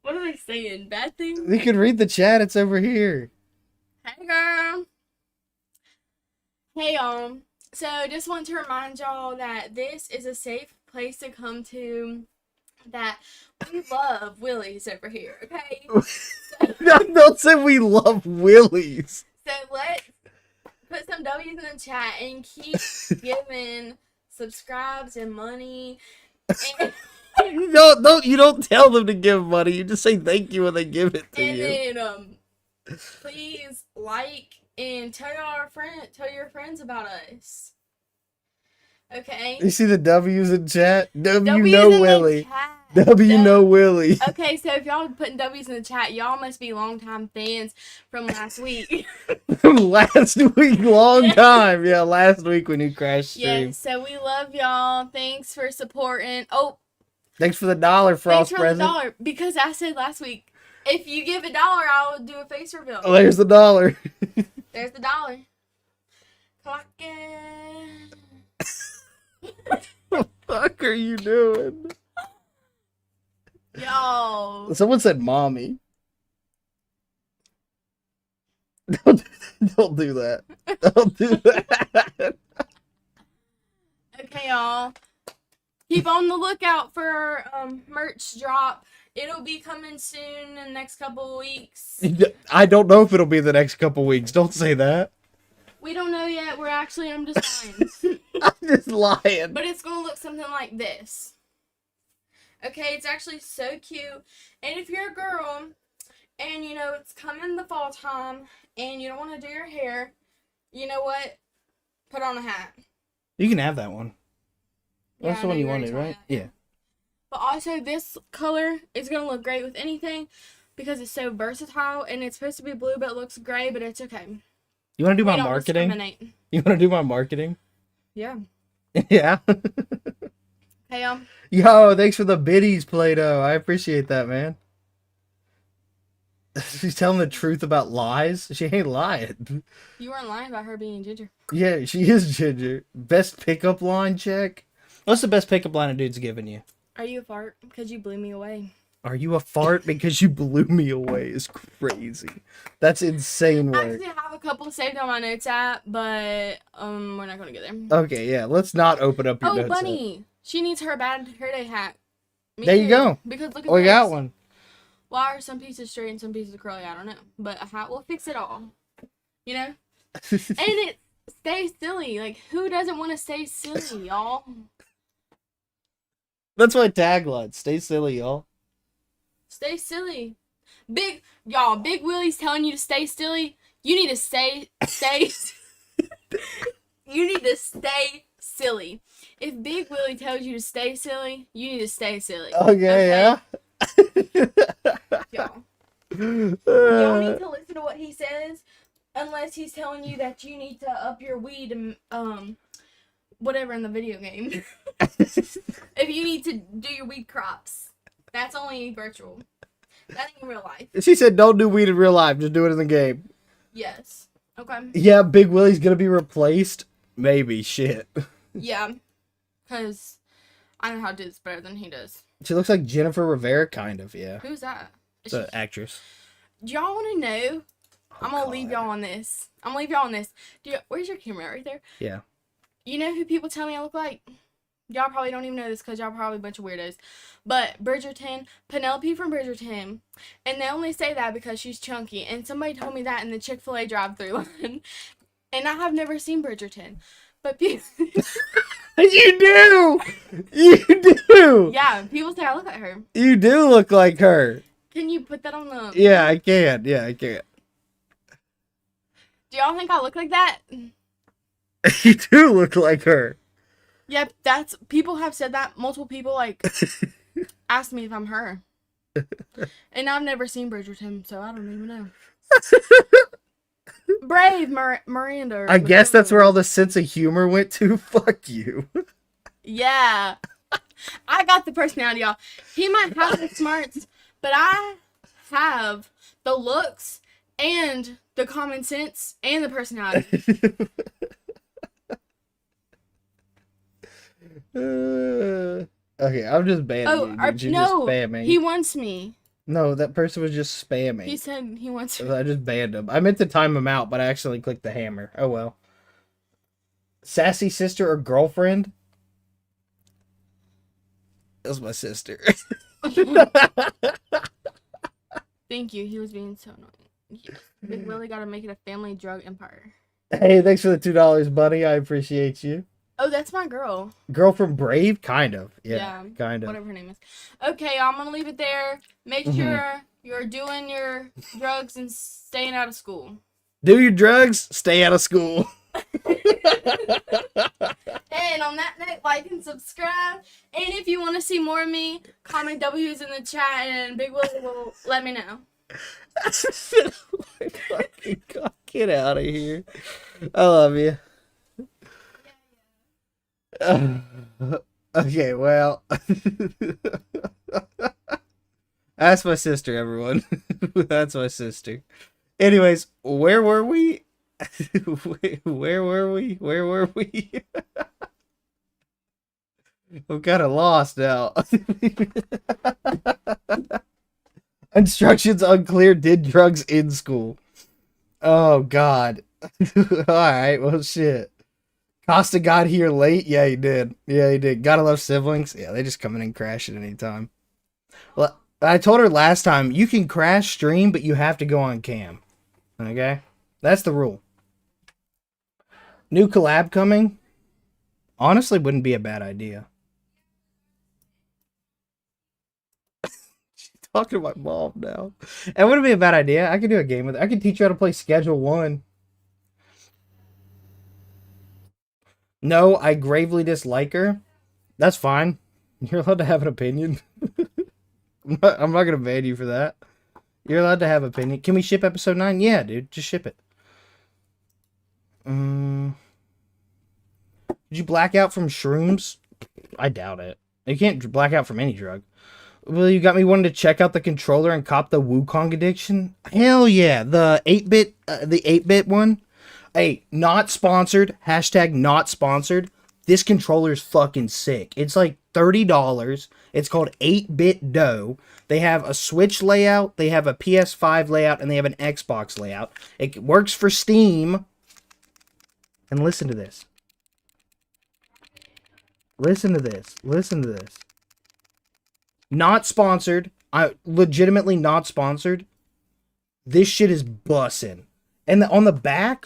B: What are they saying? Bad things?
A: You can read the chat. It's over here.
B: Hey, girl. Hey, y'all. So, just want to remind y'all that this is a safe place to come to. That we love Willies over here, okay?
A: Don't say we love Willies.
B: So, let's put some W's in the chat and keep giving subscribes and money. And
A: You don't tell them to give money. You just say thank you when they give it to you.
B: And then, please like and tell your friends about us. Okay.
A: You see the W's in chat? W
B: W's
A: no
B: in the
A: Willie.
B: chat.
A: W no Willie.
B: Okay, so if y'all putting W's in the chat, y'all must be longtime fans from last week.
A: Last week, long time. Yeah, last week when you crashed stream.
B: Yeah, so we love y'all. Thanks for supporting. Oh,
A: Thanks for the $1 Frost present.
B: the $1, because I said last week, if you give $1, I'll do a face reveal.
A: Oh, there's the $1.
B: There's the $1. Clock it.
A: What the fuck are you doing?
B: Yo.
A: Someone said mommy. Don't do that. Don't do that.
B: Okay, y'all. Keep on the lookout for merch drop. It'll be coming soon in the next couple of weeks.
A: I don't know if it'll be the next couple weeks. Don't say that.
B: We don't know yet. I'm just lying.
A: I'm just lying.
B: But it's going to look something like this. Okay, it's actually so cute. And if you're a girl and, you know, it's coming the fall time and you don't want to do your hair, you know what? Put on a hat.
A: You can have that one.
B: Yeah,
A: That's the one you wanted, right? Yeah.
B: But also, this color is going to look great with anything because it's so versatile and it's supposed to be blue, but it looks gray, but it's okay.
A: You want to do my marketing? You want to do my marketing?
B: Yeah.
A: Yeah.
B: Hey,
A: Yo, thanks for the biddies, Play-Doh. I appreciate that, man. She's telling the truth about lies. She ain't lying.
B: You weren't lying about her being ginger.
A: Yeah, she is ginger. Best pickup line check. What's the best pickup line a dude's giving you?
B: Are you a fart? Because you blew me away.
A: Are you a fart because you blew me away is crazy. That's insane work.
B: I actually have a couple saved on my notes app, but we're not gonna get there.
A: Okay, yeah, let's not open up your notes.
B: Oh, Bunny! She needs her bad hair day hat. Me
A: there
B: too,
A: you go.
B: Because look at
A: We
B: this.
A: got one.
B: Why are some pieces straight and some pieces curly? I don't know. But a hat will fix it all. You know? And it stays silly. Like, who doesn't want to stay silly, y'all?
A: That's my tagline. Stay silly, y'all.
B: Stay silly. BigWilly's telling you to stay silly. You need to stay you need to stay silly. If BigWilly tells you to stay silly, you need to stay silly.
A: Okay? Yeah.
B: Y'all. Y'all need to listen to what he says, unless he's telling you that you need to up your weed and whatever in the video game. If you need to do your weed crops, that's only virtual. That ain't real life.
A: She said don't do weed in real life, just do it in the game.
B: Yes. Okay.
A: Yeah, Big Willie's gonna be replaced. Maybe. Shit.
B: Yeah. Because I know how to do this better than he does.
A: She looks like Jennifer Rivera, kind of, yeah.
B: Who's that?
A: It's an actress.
B: Do y'all want to know?
A: Oh,
B: I'm going to leave y'all on this. Where's your camera? Right there?
A: Yeah.
B: You know who people tell me I look like? y'all probably don't even know this because y'all probably a bunch of weirdos. But Bridgerton, Penelope from Bridgerton, and they only say that because she's chunky. And somebody told me that in the Chick-fil-A drive-thru line. And I have never seen Bridgerton. But people...
A: You do! You do!
B: Yeah, people say I look like her.
A: You do look like her.
B: Can you put that on the...
A: Yeah, I can. Yeah, I can.
B: Do y'all think I look like that?
A: You do look like her.
B: Yep, that's... People have said that. Multiple people, like, asked me if I'm her. And I've never seen Bridgerton, so I don't even know. Brave Miranda.
A: I guess that's where all the sense of humor went to. Fuck you.
B: Yeah. I got the personality, y'all. He might have the smarts, but I have the looks and the common sense and the personality.
A: Okay, I'm just banning you. Dude. You're just spamming.
B: He wants me.
A: No, that person was just spamming.
B: He said he wants me.
A: I just banned him. I meant to time him out, but I accidentally clicked the hammer. Oh well. Sassy sister or girlfriend? That's my sister.
B: Thank you. He was being so annoying. Yes. Big Willie gotta make it a family drug empire.
A: Hey, thanks for the $2, buddy. I appreciate you.
B: Oh, that's my girl.
A: Girl from Brave? Kind of. Yeah, kind of.
B: Whatever her name is. Okay, I'm going to leave it there. Make sure you're doing your drugs and staying out of school.
A: Do your drugs, stay out of school.
B: And on that note, like and subscribe. And if you want to see more of me, comment W's in the chat and Big Willie will let me know.
A: Fucking God, get out of here. I love you. Okay, well. That's my sister, everyone. That's my sister. Anyways, where were we? Where were we? I'm kind of lost now. Instructions unclear. Did drugs in school. Oh, God. Alright, well, shit. Costa got here late? Yeah, he did. Yeah, he did. Gotta love siblings. Yeah, they just come in and crash at any time. Well, I told her last time, you can crash stream, but you have to go on cam. Okay? That's the rule. New collab coming? Honestly, wouldn't be a bad idea. She's talking to my mom now. It wouldn't be a bad idea. I could do a game with her. I could teach you how to play Schedule 1. No, I gravely dislike her. That's fine. You're allowed to have an opinion. I'm not going to ban you for that. You're allowed to have an opinion. Can we ship episode 9? Yeah, dude. Just ship it. Did you black out from shrooms? I doubt it. You can't black out from any drug. Well, you got me wanting to check out the controller and cop the Wukong addiction? Hell yeah. The 8-bit one. Hey, not sponsored. Hashtag not sponsored. This controller is fucking sick. It's like $30. It's called 8-bit dough. They have a Switch layout. They have a PS5 layout. And they have an Xbox layout. It works for Steam. And listen to this. Listen to this. Listen to this. Not sponsored. I legitimately not sponsored. This shit is bussin'. And on the back,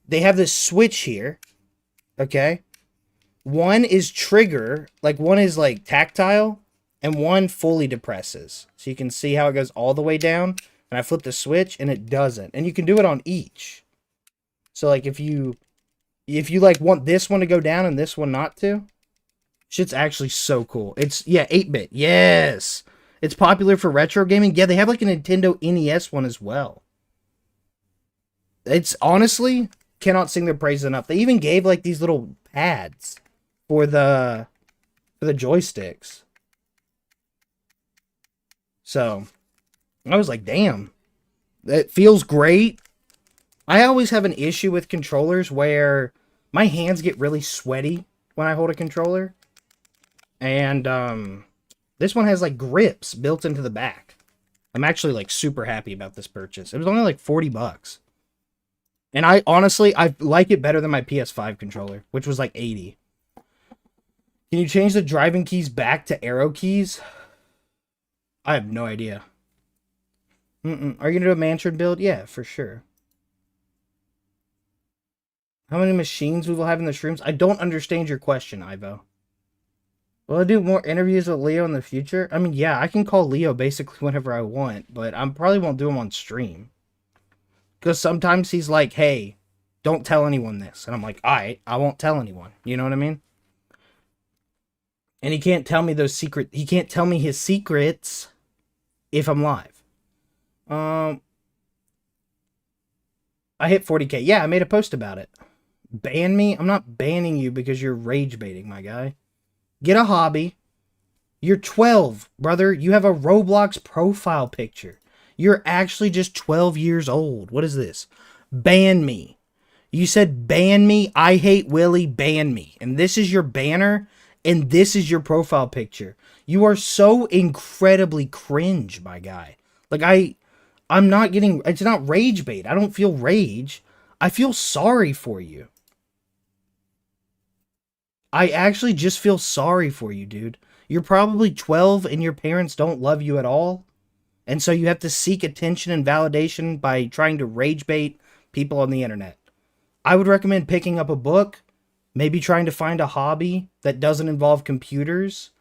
A: they have this switch here. Okay? One is trigger, like one is like tactile, and one fully depresses. So you can see how it goes all the way down. And I flip the switch and it doesn't. And you can do it on each. So like if you like want this one to go down and this one not to, shit's actually so cool. It's 8-bit. Yes. It's popular for retro gaming. Yeah, they have like a Nintendo NES one as well. It's honestly cannot sing their praises enough. They even gave like these little pads for the joysticks. So I was like, damn, it feels great. I always have an issue with controllers where my hands get really sweaty when I hold a controller. And this one has like grips built into the back. I'm actually like super happy about this purchase. It was only like $40. And I honestly like it better than my PS5 controller, which was like $80. Can you change the driving keys back to arrow keys? I have no idea. Are you going to do a mansion build? Yeah, for sure. How many machines we will have in the shrooms? I don't understand your question, Ivo. Will I do more interviews with Leo in the future? I mean, yeah, I can call Leo basically whenever I want, but I probably won't do them on stream. Because sometimes he's like, hey, don't tell anyone this. And I'm like, alright, I won't tell anyone. You know what I mean? And he can't tell me he can't tell me his secrets if I'm live. I hit 40k. Yeah, I made a post about it. Ban me? I'm not banning you because you're rage baiting, my guy. Get a hobby. You're 12, brother. You have a Roblox profile picture. You're actually just 12 years old. What is this? Ban me. You said ban me. I hate Willy. Ban me. And this is your banner. And this is your profile picture. You are so incredibly cringe, my guy. Like, I'm not getting... It's not rage bait. I don't feel rage. I feel sorry for you. I actually just feel sorry for you, dude. You're probably 12 and your parents don't love you at all. And so you have to seek attention and validation by trying to rage bait people on the internet. I would recommend picking up a book, maybe trying to find a hobby that doesn't involve computers.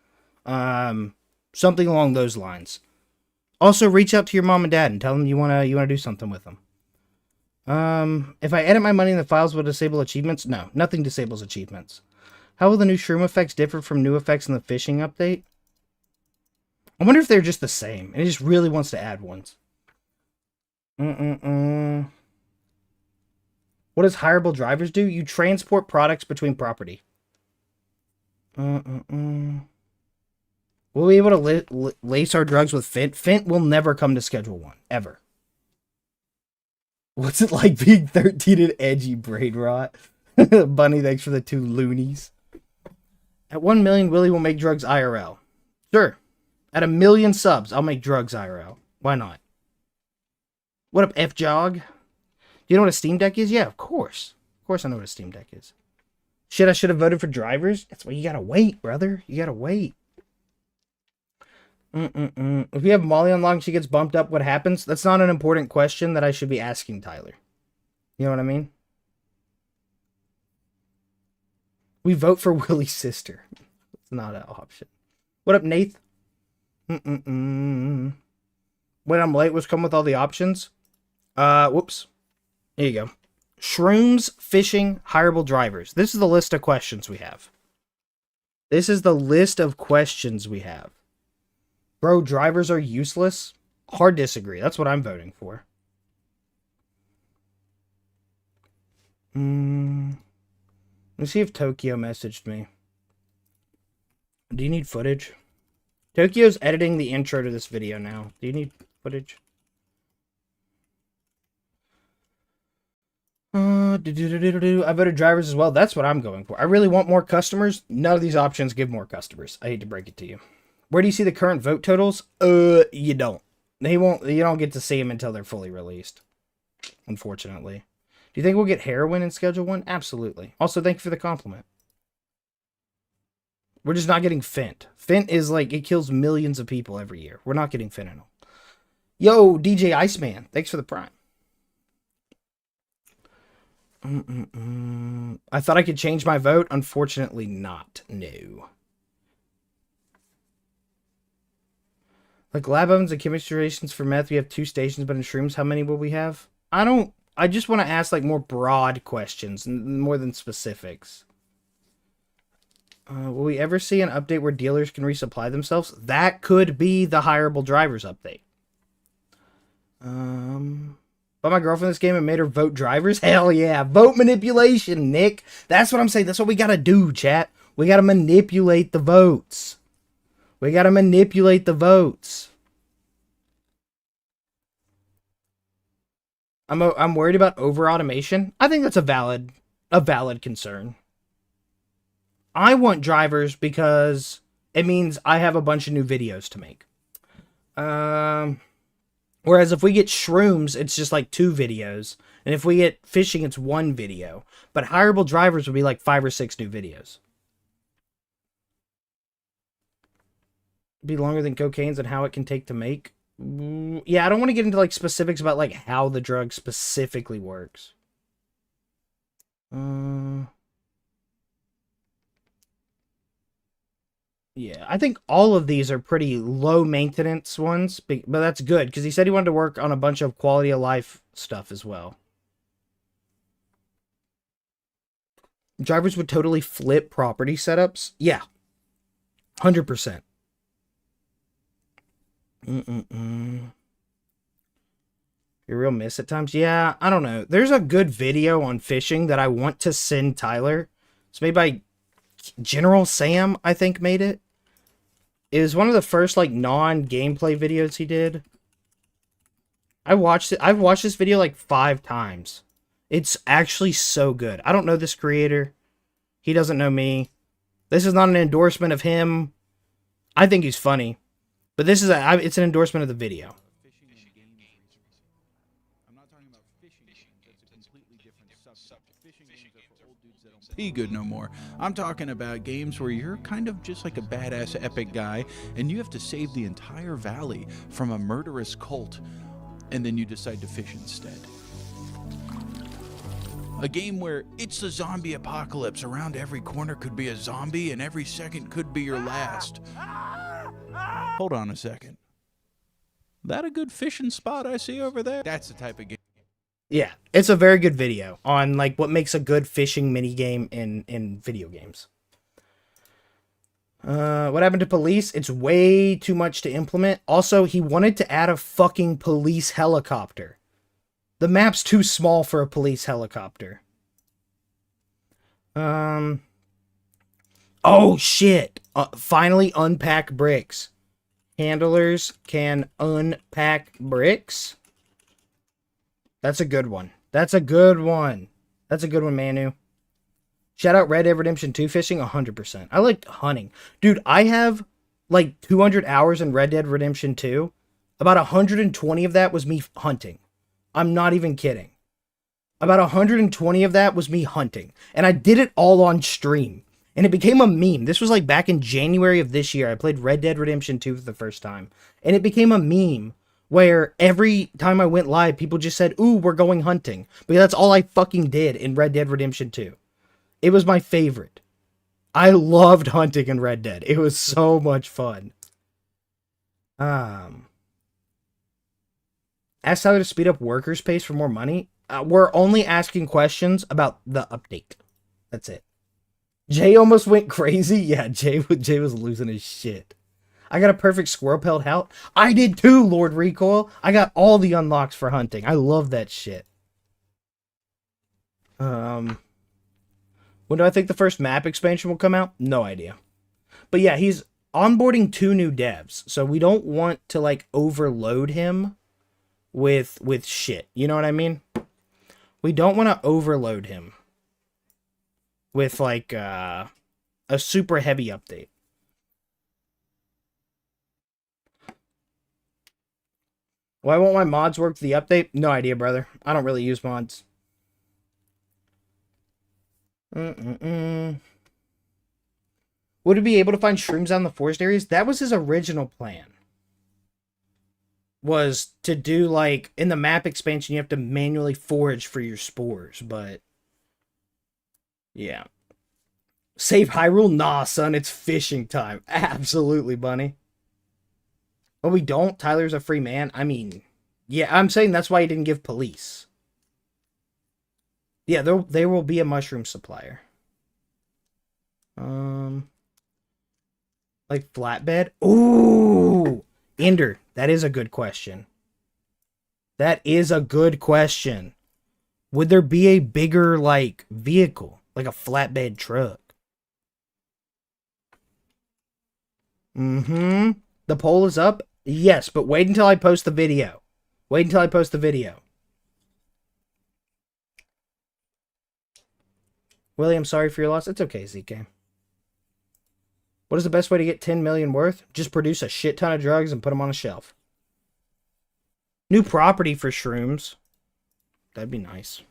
A: Something along those lines. Also, reach out to your mom and dad and tell them you wanna do something with them. If I edit my money in the files, will it disable achievements? No, nothing disables achievements. How will the new shroom effects differ from new effects in the fishing update? I wonder if they're just the same. And it just really wants to add ones. What does hireable drivers do? You transport products between property. We'll be able to lace our drugs with Fint. Fint will never come to Schedule 1. Ever. What's it like being 13 and edgy, brain rot? Bunny, thanks for the 2 loonies. At 1 million, Willy will make drugs IRL. Sure. At 1 million subs, I'll make drugs IRL. Why not? What up, F-Jog? Do you know what a Steam Deck is? Yeah, of course. Of course I know what a Steam Deck is. Shit, I should have voted for drivers? That's why you gotta wait, brother. You gotta wait. If we have Molly unlocked and she gets bumped up, what happens? That's not an important question that I should be asking Tyler. You know what I mean? We vote for Willy's sister. It's not an option. What up, Nath? When I'm late, was come with all the options. Whoops. There you go. Shrooms, fishing, hireable drivers. This is the list of questions we have. This is the list of questions we have. Bro, drivers are useless? Hard disagree. That's what I'm voting for. Let's see if Tokyo messaged me. Do you need footage? Tokyo's editing the intro to this video now. Do you need footage? I voted drivers as well. That's what I'm going for. I really want more customers. None of these options give more customers. I hate to break it to you. Where do you see the current vote totals? You don't. You don't get to see them until they're fully released. Unfortunately. Do you think we'll get heroin in Schedule 1? Absolutely. Also, thank you for the compliment. We're just not getting Fent. Fent is like, it kills millions of people every year. We're not getting fentanyl. Yo, DJ Iceman. Thanks for the prime. I thought I could change my vote. Unfortunately not. No. Like lab ovens and chemistry stations for meth, we have 2 stations, but in shrooms, how many will we have? I just want to ask like more broad questions, more than specifics. Will we ever see an update where dealers can resupply themselves? That could be the hireable drivers update. But my girlfriend in this game and made her vote drivers? Hell yeah. Vote manipulation, Nick. That's what I'm saying. That's what we gotta do, chat. We gotta manipulate the votes. We gotta manipulate the votes. I'm worried about over-automation. I think that's a valid concern. I want drivers because it means I have a bunch of new videos to make. Whereas if we get shrooms, it's just like 2 videos. And if we get fishing, it's 1 video. But hireable drivers would be like 5 or 6 new videos. be longer than cocaine's and how it can take to make. Yeah, I don't want to get into like specifics about like how the drug specifically works. Yeah, I think all of these are pretty low maintenance ones, but that's good because he said he wanted to work on a bunch of quality of life stuff as well. Drivers would totally flip property setups. Yeah, 100%. You're real miss at times. Yeah, I don't know. There's a good video on fishing that I want to send Tyler. It's made by General Sam, I think, made it. It was one of the first like non-gameplay videos he did. I've watched this video like 5 times. It's actually so good. I don't know this creator. He doesn't know me. This is not an endorsement of him. I think he's funny. But this is it's an endorsement of the video.
C: Be good no more. I'm talking about games where you're kind of just like a badass epic guy and you have to save the entire valley from a murderous cult and then you decide to fish instead. A game where it's the zombie apocalypse. Around every corner could be a zombie and every second could be your last. Hold on a second. That a good fishing spot I see over there? That's the type of game.
A: Yeah, it's a very good video on like what makes a good fishing minigame in video games. What happened to police? It's way too much to implement. Also, he wanted to add a fucking police helicopter. The map's too small for a police helicopter. Oh shit. Finally unpack bricks. Handlers can unpack bricks. That's a good one. That's a good one. That's a good one, Manu. Shout out Red Dead Redemption 2 fishing, 100%. I like hunting. Dude, I have like 200 hours in Red Dead Redemption 2. About 120 of that was me hunting. I'm not even kidding. About 120 of that was me hunting. And I did it all on stream. And it became a meme. This was like back in January of this year. I played Red Dead Redemption 2 for the first time. And it became a meme where every time I went live, people just said, ooh, we're going hunting. Because that's all I fucking did in Red Dead Redemption 2. It was my favorite. I loved hunting in Red Dead. It was so much fun. Ask Tyler to speed up workers' pace for more money. We're only asking questions about the update. That's it. Jay almost went crazy. Yeah, Jay was losing his shit. I got a perfect squirrel pelt hat. I did too, Lord Recoil. I got all the unlocks for hunting. I love that shit. When do I think the first map expansion will come out? No idea. But yeah, he's onboarding 2 new devs. So we don't want to like overload him with shit. You know what I mean? We don't want to overload him with like a super heavy update. Why won't my mods work for the update? No idea, brother. I don't really use mods. Would it be able to find shrooms out in the forest areas? That was his original plan. Was to do like in the map expansion, you have to manually forage for your spores, but yeah. Save Hyrule? Nah, son, it's fishing time. Absolutely, bunny. But we don't. Tyler's a free man. I mean, yeah, I'm saying that's why he didn't give police. Yeah, there will be a mushroom supplier. Like flatbed? Ooh! Ender, that is a good question. That is a good question. Would there be a bigger, like, vehicle? Like a flatbed truck? The poll is up? Yes, but wait until I post the video. Wait until I post the video. Willie, I'm sorry for your loss. It's okay, ZK. What is the best way to get 10 million worth? Just produce a shit ton of drugs and put them on a shelf. New property for shrooms. That'd be nice.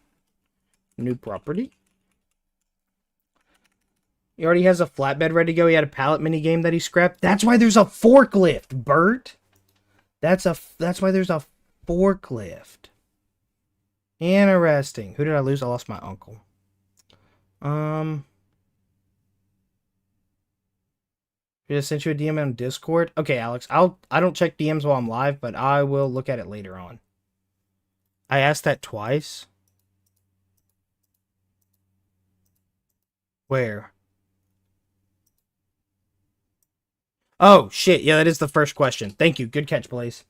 A: New property. He already has a flatbed ready to go. He had a pallet mini game that he scrapped. That's why there's a forklift, Bert. That's why there's a forklift. Interesting. Who did I lose? I lost my uncle. Did I send you a DM on Discord? Okay, Alex. I don't check DMs while I'm live, but I will look at it later on. I asked that twice. Where? Oh, shit. Yeah, that is the first question. Thank you. Good catch, Blaze.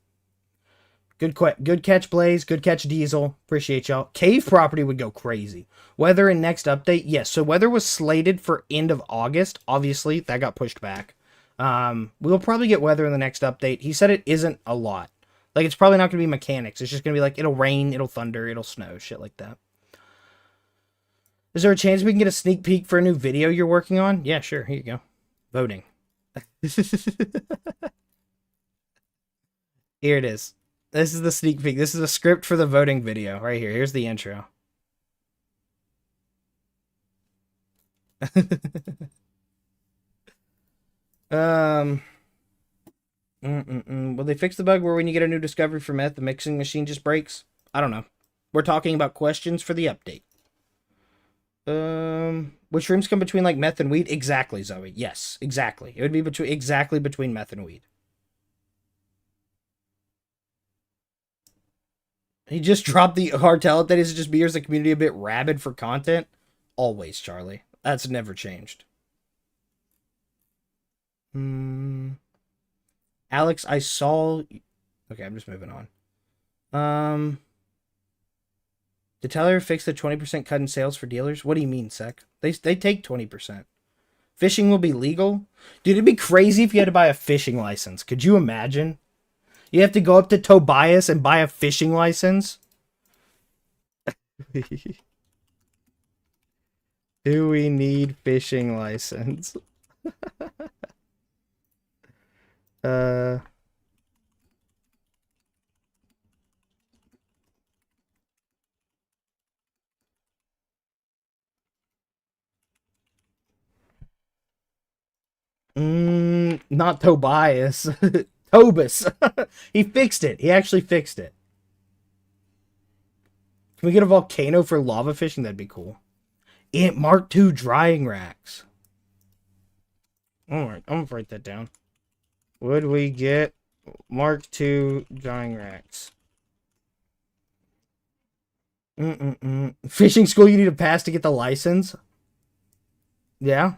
A: Good catch, Blaze. Good catch, Diesel. Appreciate y'all. Cave property would go crazy. Weather in next update? Yes. So weather was slated for end of August. Obviously, that got pushed back. We'll probably get weather in the next update. He said it isn't a lot. Like, it's probably not going to be mechanics. It's just going to be like, it'll rain, it'll thunder, it'll snow, shit like that. Is there a chance we can get a sneak peek for a new video you're working on? Yeah, sure. Here you go. Voting. Here it is. This is the sneak peek. This is a script for the voting video right here. Here's the intro. Will they fix the bug where when you get a new discovery for meth, the mixing machine just breaks? I don't know. We're talking about questions for the update. Which rooms come between like meth and weed? Exactly, Zoe. Yes, exactly. It would be between meth and weed. He just dropped the hard tell that is just beers the community a bit rabid for content. Always, Charlie. That's never changed. Alex, I saw. Okay, I'm just moving on. Did Tyler fix the 20% cut in sales for dealers? What do you mean, Sec? They take 20%. Fishing will be legal? Dude, it'd be crazy if you had to buy a fishing license. Could you imagine? You have to go up to Tobias and buy a fishing license? Do we need fishing license? Not Tobias. Tobus. He fixed it. He actually fixed it. Can we get a volcano for lava fishing? That'd be cool. Mark II drying racks. Alright, I'm gonna write that down. Would we get Mark II drying racks? Fishing school, you need a pass to get the license? Yeah.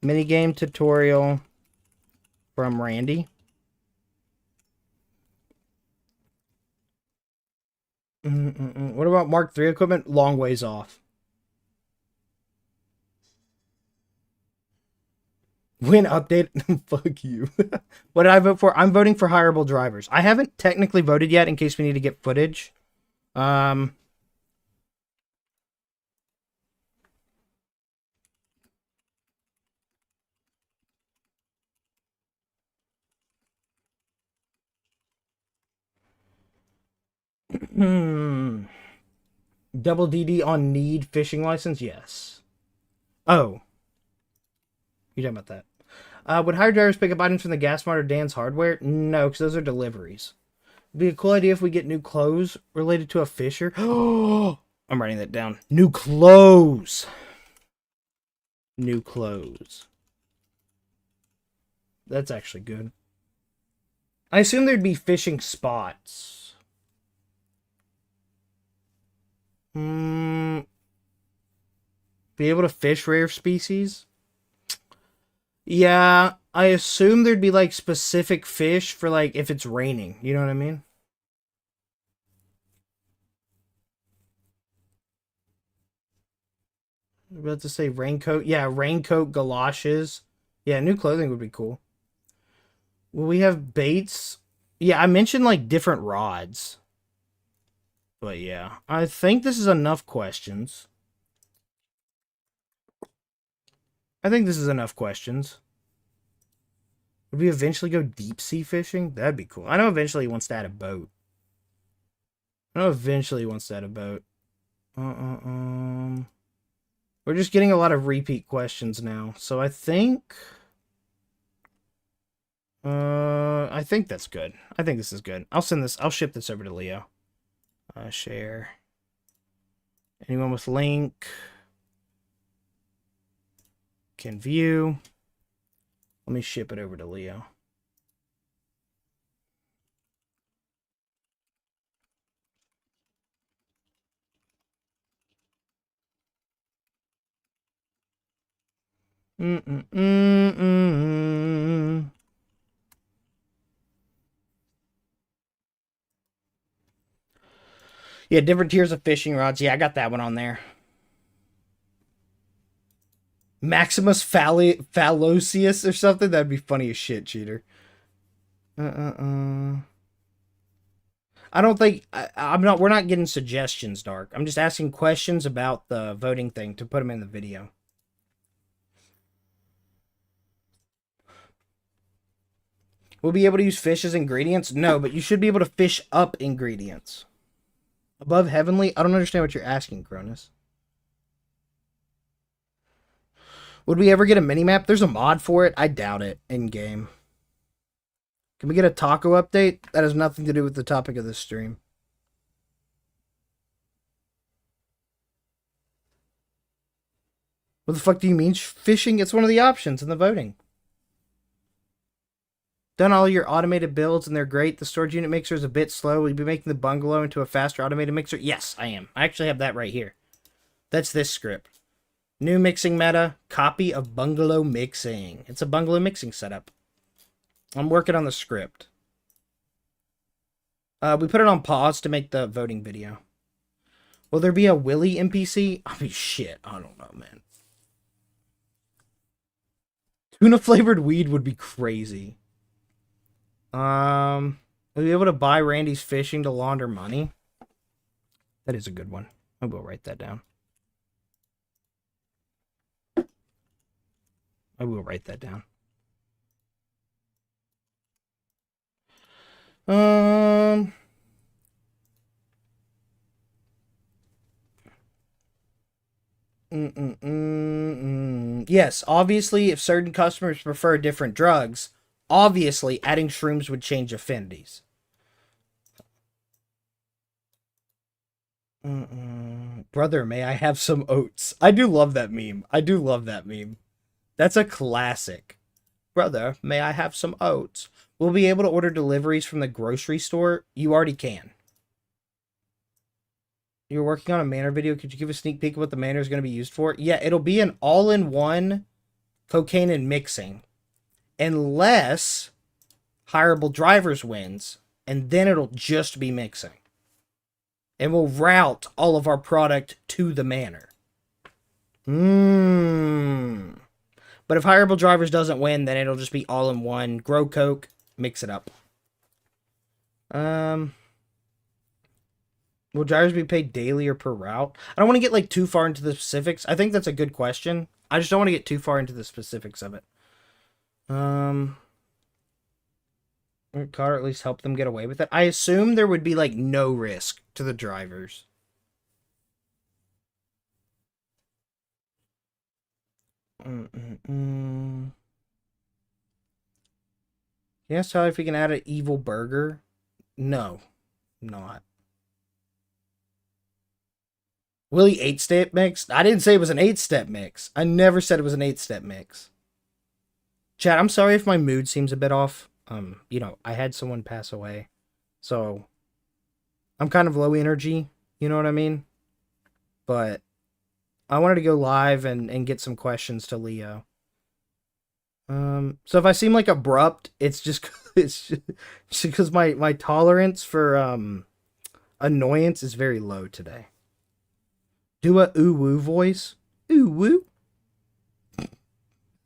A: Minigame tutorial from Randy. What about Mark III equipment? Long ways off. Win update. Fuck you. What did I vote for? I'm voting for hireable drivers. I haven't technically voted yet in case we need to get footage. Double DD on need fishing license? Yes. Oh. You're talking about that. Would hired drivers pick up items from the Gas Mart or Dan's Hardware? No, because those are deliveries. It'd be a cool idea if we get new clothes related to a fisher. Oh, I'm writing that down. New clothes. New clothes. That's actually good. I assume there'd be fishing spots. Be able to fish rare species? Yeah, I assume there'd be like specific fish for like if it's raining. You know what I mean? I'm about to say raincoat. Yeah, raincoat, galoshes. Yeah, new clothing would be cool. Will we have baits? Yeah, I mentioned like different rods. But yeah, I think this is enough questions. I think this is enough questions. Would we eventually go deep sea fishing? That'd be cool. I know eventually he wants to add a boat. We're just getting a lot of repeat questions now. So I think that's good. I think this is good. I'll ship this over to Leo. Share. Anyone with link can view. Let me ship it over to Leo. Yeah, different tiers of fishing rods. Yeah, I got that one on there. Maximus Phallosius or something? That'd be funny as shit, cheater. I don't think... we're not getting suggestions, Dark. I'm just asking questions about the voting thing to put them in the video. We'll be able to use fish as ingredients? No, but you should be able to fish up ingredients. Above Heavenly? I don't understand what you're asking, Cronus. Would we ever get a mini-map? There's a mod for it. I doubt it in-game. Can we get a taco update? That has nothing to do with the topic of this stream. What the fuck do you mean? Fishing? It's one of the options in the voting. Done all your automated builds and they're great. The storage unit mixer is a bit slow. Will you be making the bungalow into a faster automated mixer? Yes, I am. I actually have that right here. That's this script. New mixing meta. Copy of bungalow mixing. It's a bungalow mixing setup. I'm working on the script. We put it on pause to make the voting video. Will there be a Willy NPC? I mean, shit. I don't know, man. Tuna flavored weed would be crazy. Will we be able to buy Randy's fishing to launder money? That is a good one. I will write that down. I will write that down. Yes, obviously, if certain customers prefer different drugs, obviously adding shrooms would change affinities. Brother, may I have some oats? I do love that meme. I do love that meme. That's a classic. Brother, may I have some oats? We'll be able to order deliveries from the grocery store. You already can. You're working on a Manor video. Could you give a sneak peek of what the Manor is going to be used for? Yeah, it'll be an all-in-one cocaine and mixing. Unless Hireable Drivers wins. And then it'll just be mixing. And we'll route all of our product to the Manor. But if Hireable Drivers doesn't win, then it'll just be all-in-one. Grow coke. Mix it up. Will drivers be paid daily or per route? I don't want to get like too far into the specifics. I think that's a good question. I just don't want to get too far into the specifics of it. Or at least help them get away with it. I assume there would be like no risk to the drivers. Yes, tell if we can add an evil burger. No, not. Willy 8-step mix? I didn't say it was an 8-step mix. I never said it was an 8-step mix. Chat, I'm sorry if my mood seems a bit off. You know, I had someone pass away. So, I'm kind of low energy. You know what I mean? But, I wanted to go live and get some questions to Leo. So if I seem like abrupt, it's just because my tolerance for annoyance is very low today. Do a ooh woo voice. Ooh woo.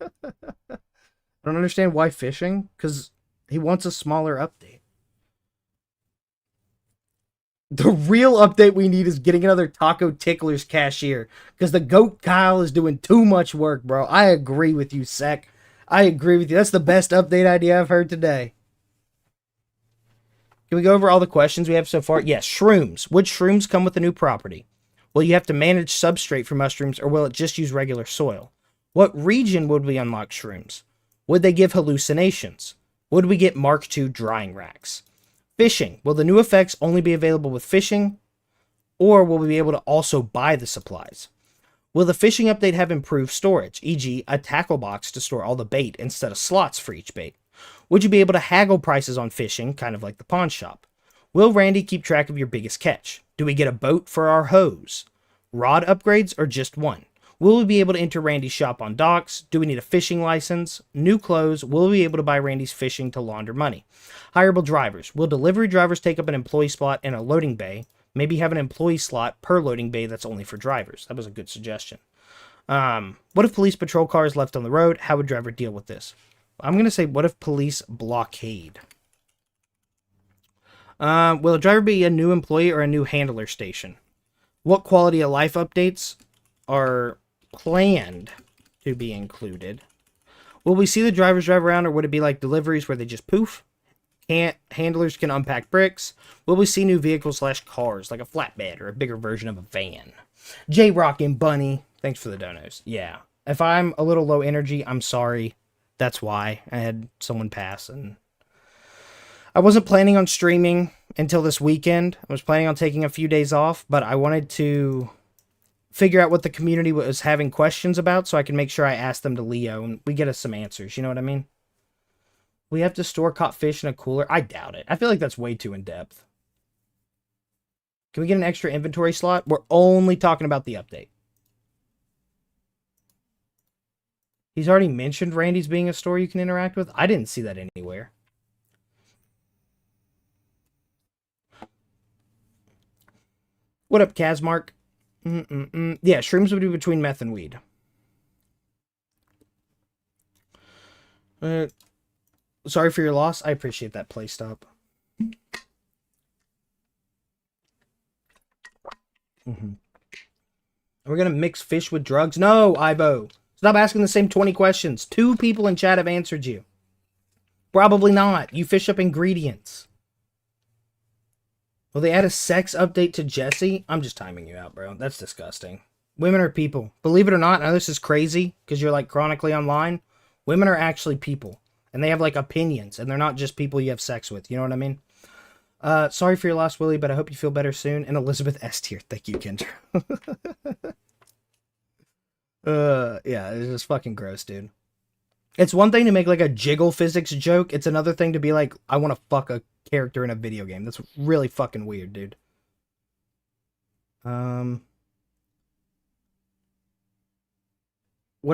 A: I don't understand why fishing, because he wants a smaller update. The real update we need is getting another Taco Tickler's cashier, because the Goat Kyle is doing too much work, bro. I agree with you, Sec. I agree with you. That's the best update idea I've heard today. Can we go over all the questions we have so far? Yes, shrooms. Which shrooms come with the new property? Will you have to manage substrate for mushrooms, or will it just use regular soil? What region would we unlock shrooms? Would they give hallucinations? Would we get Mark II drying racks? Fishing. Will the new effects only be available with fishing, or will we be able to also buy the supplies? Will the fishing update have improved storage, e.g. a tackle box to store all the bait instead of slots for each bait? Would you be able to haggle prices on fishing, kind of like the pawn shop? Will Randy keep track of your biggest catch? Do we get a boat for our hose? Rod upgrades or just one? Will we be able to enter Randy's shop on docks? Do we need a fishing license? New clothes? Will we be able to buy Randy's fishing to launder money? Hireable drivers. Will delivery drivers take up an employee spot in a loading bay? Maybe have an employee slot per loading bay that's only for drivers. That was a good suggestion. What if police patrol cars left on the road? How would driver deal with this? I'm going to say, what if police blockade? Will a driver be a new employee or a new handler station? What quality of life updates are planned to be included? Will we see the drivers drive around, or would it be like deliveries where they just poof? Handlers can unpack bricks. Will we see new vehicles / cars, like a flatbed or a bigger version of a van? J-Rock and Bunny, thanks for the donos. Yeah, if I'm a little low energy, I'm sorry. That's why I had someone pass, and I wasn't planning on streaming until this weekend. I was planning on taking a few days off, but I wanted to figure out what the community was having questions about so I can make sure I ask them to Leo and we get us some answers. You know what I mean? We have to store caught fish in a cooler. I doubt it. I feel like that's way too in-depth. Can we get an extra inventory slot? We're only talking about the update. He's already mentioned Randy's being a store you can interact with. I didn't see that anywhere. What up, Kazmark? Yeah, shrooms would be between meth and weed. Sorry for your loss. I appreciate that play stop. We're gonna mix fish with drugs? No, Ivo. Stop asking the same 20 questions. 2 people in chat have answered you. Probably not. You fish up ingredients. Will they add a sex update to Jesse? I'm just timing you out, bro. That's disgusting. Women are people. Believe it or not, I know this is crazy because you're like chronically online. Women are actually people. And they have like opinions. And they're not just people you have sex with. You know what I mean? Sorry for your loss, Willie, but I hope you feel better soon. And Elizabeth S. tier. Thank you, Kendra. Yeah, it's just fucking gross, dude. It's one thing to make like a jiggle physics joke. It's another thing to be like, I want to fuck a character in a video game. That's really fucking weird, dude. What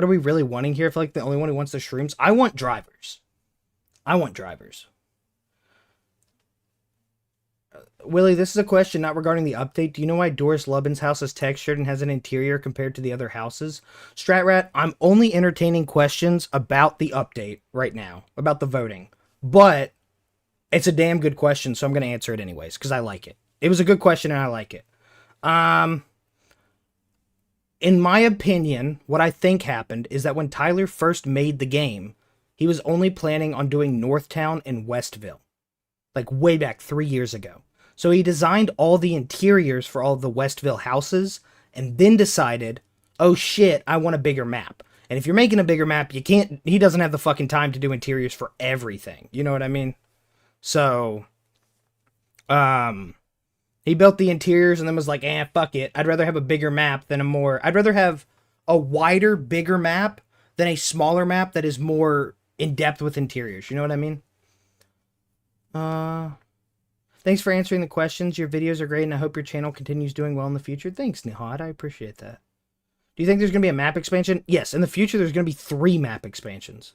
A: are we really wanting here? I feel like the only one who wants the shrooms. I want drivers. I want drivers. Willie, this is a question not regarding the update. Do you know why Doris Lubin's house is textured and has an interior compared to the other houses? Stratrat, I'm only entertaining questions about the update right now, about the voting. But it's a damn good question, so I'm going to answer it anyways, because I like it. It was a good question, and I like it. In my opinion, what I think happened is that when Tyler first made the game, he was only planning on doing Northtown and Westville. Like, way back 3 years ago. So he designed all the interiors for all of the Westville houses and then decided, oh shit, I want a bigger map. And if you're making a bigger map, he doesn't have the fucking time to do interiors for everything. You know what I mean? So, he built the interiors and then was like, fuck it. I'd rather have a bigger map than I'd rather have a wider, bigger map than a smaller map that is more in depth with interiors. You know what I mean? Thanks for answering the questions. Your videos are great, and I hope your channel continues doing well in the future. Thanks, Nihad. I appreciate that. Do you think there's going to be a map expansion? Yes, in the future, there's going to be 3 map expansions.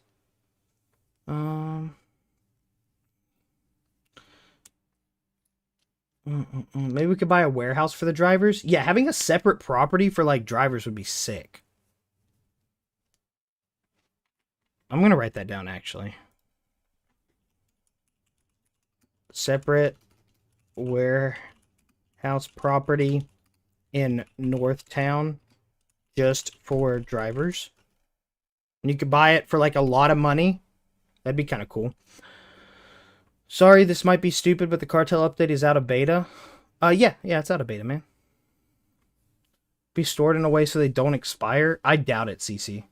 A: Maybe we could buy a warehouse for the drivers. Yeah, having a separate property for, like, drivers would be sick. I'm going to write that down, actually. Separate warehouse property in Northtown just for drivers. And you could buy it for like a lot of money. That'd be kind of cool. Sorry, this might be stupid, but the cartel update is out of beta. Yeah, it's out of beta, man. be stored in a way so they don't expire? I doubt it, CC.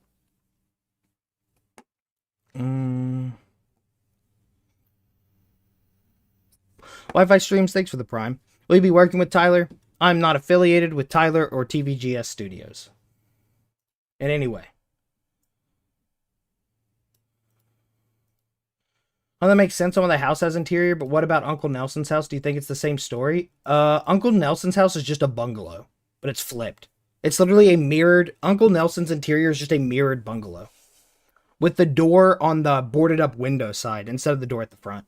A: Wi-Fi streams, thanks for the Prime. Will you be working with Tyler? I'm not affiliated with Tyler or TVGS Studios. In any way. Oh, that makes sense. Some of the house has interior, but what about Uncle Nelson's house? Do you think it's the same story? Uncle Nelson's house is just a bungalow, but it's flipped. It's literally a mirrored... Uncle Nelson's interior is just a mirrored bungalow. With the door on the boarded up window side instead of the door at the front.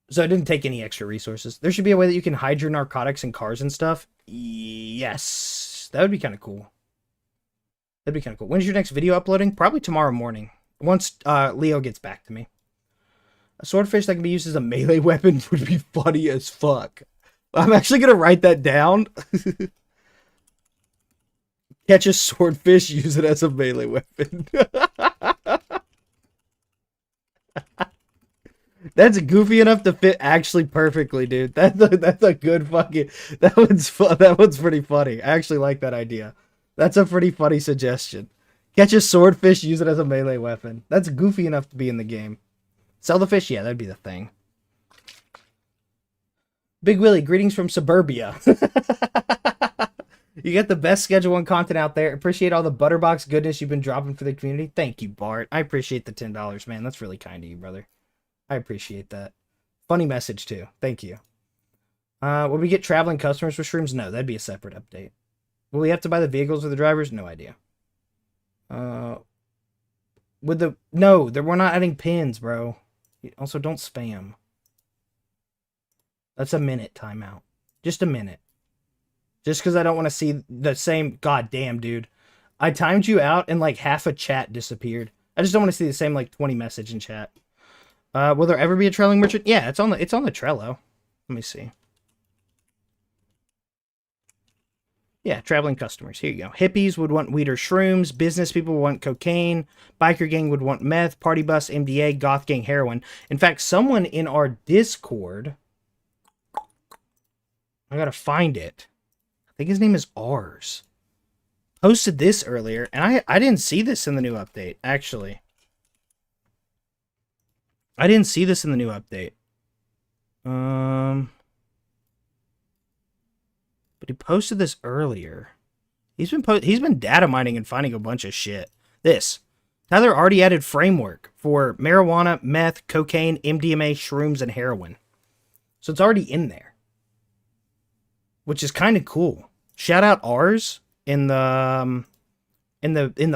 A: So it didn't take any extra resources. There should be a way that you can hide your narcotics in cars and stuff. Yes. That would be kind of cool. That'd be kind of cool. When's your next video uploading? Probably tomorrow morning. Once Leo gets back to me. A swordfish that can be used as a melee weapon would be funny as fuck. I'm actually going to write that down. Catch a swordfish, use it as a melee weapon. That's goofy enough to fit actually perfectly, dude. That's a good fucking... That one's fun. That one's pretty funny. I actually like that idea. That's a pretty funny suggestion. Catch a swordfish, use it as a melee weapon. That's goofy enough to be in the game. Sell the fish? Yeah, that'd be the thing. Big Willie, greetings from suburbia. You get the best Schedule 1 content out there. Appreciate all the Butterbox goodness you've been dropping for the community. Thank you, Bart. I appreciate the $10, man. That's really kind of you, brother. I appreciate that. Funny message, too. Thank you. Will we get traveling customers for shrooms? No, that'd be a separate update. Will we have to buy the vehicles for the drivers? No idea. No, we're not adding pins, bro. Also, don't spam. That's a minute timeout. Just a minute. Just because I don't want to see the same... God damn, dude. I timed you out and like half a chat disappeared. I just don't want to see the same like 20 message in chat. Will there ever be a trailing merchant? Yeah, it's on the Trello. Let me see. Yeah, traveling customers. Here you go. Hippies would want weed or shrooms. Business people would want cocaine. Biker gang would want meth. Party bus, MDA. Goth gang, heroin. In fact, someone in our Discord... I gotta find it. I think his name is Ars. Posted this earlier, and I didn't see this in the new update, actually. I didn't see this in the new update. But he posted this earlier. He's been data mining and finding a bunch of shit. Tyler already added framework for marijuana, meth, cocaine, MDMA, shrooms, and heroin. So it's already in there. Which is kind of cool. Shout out ours in the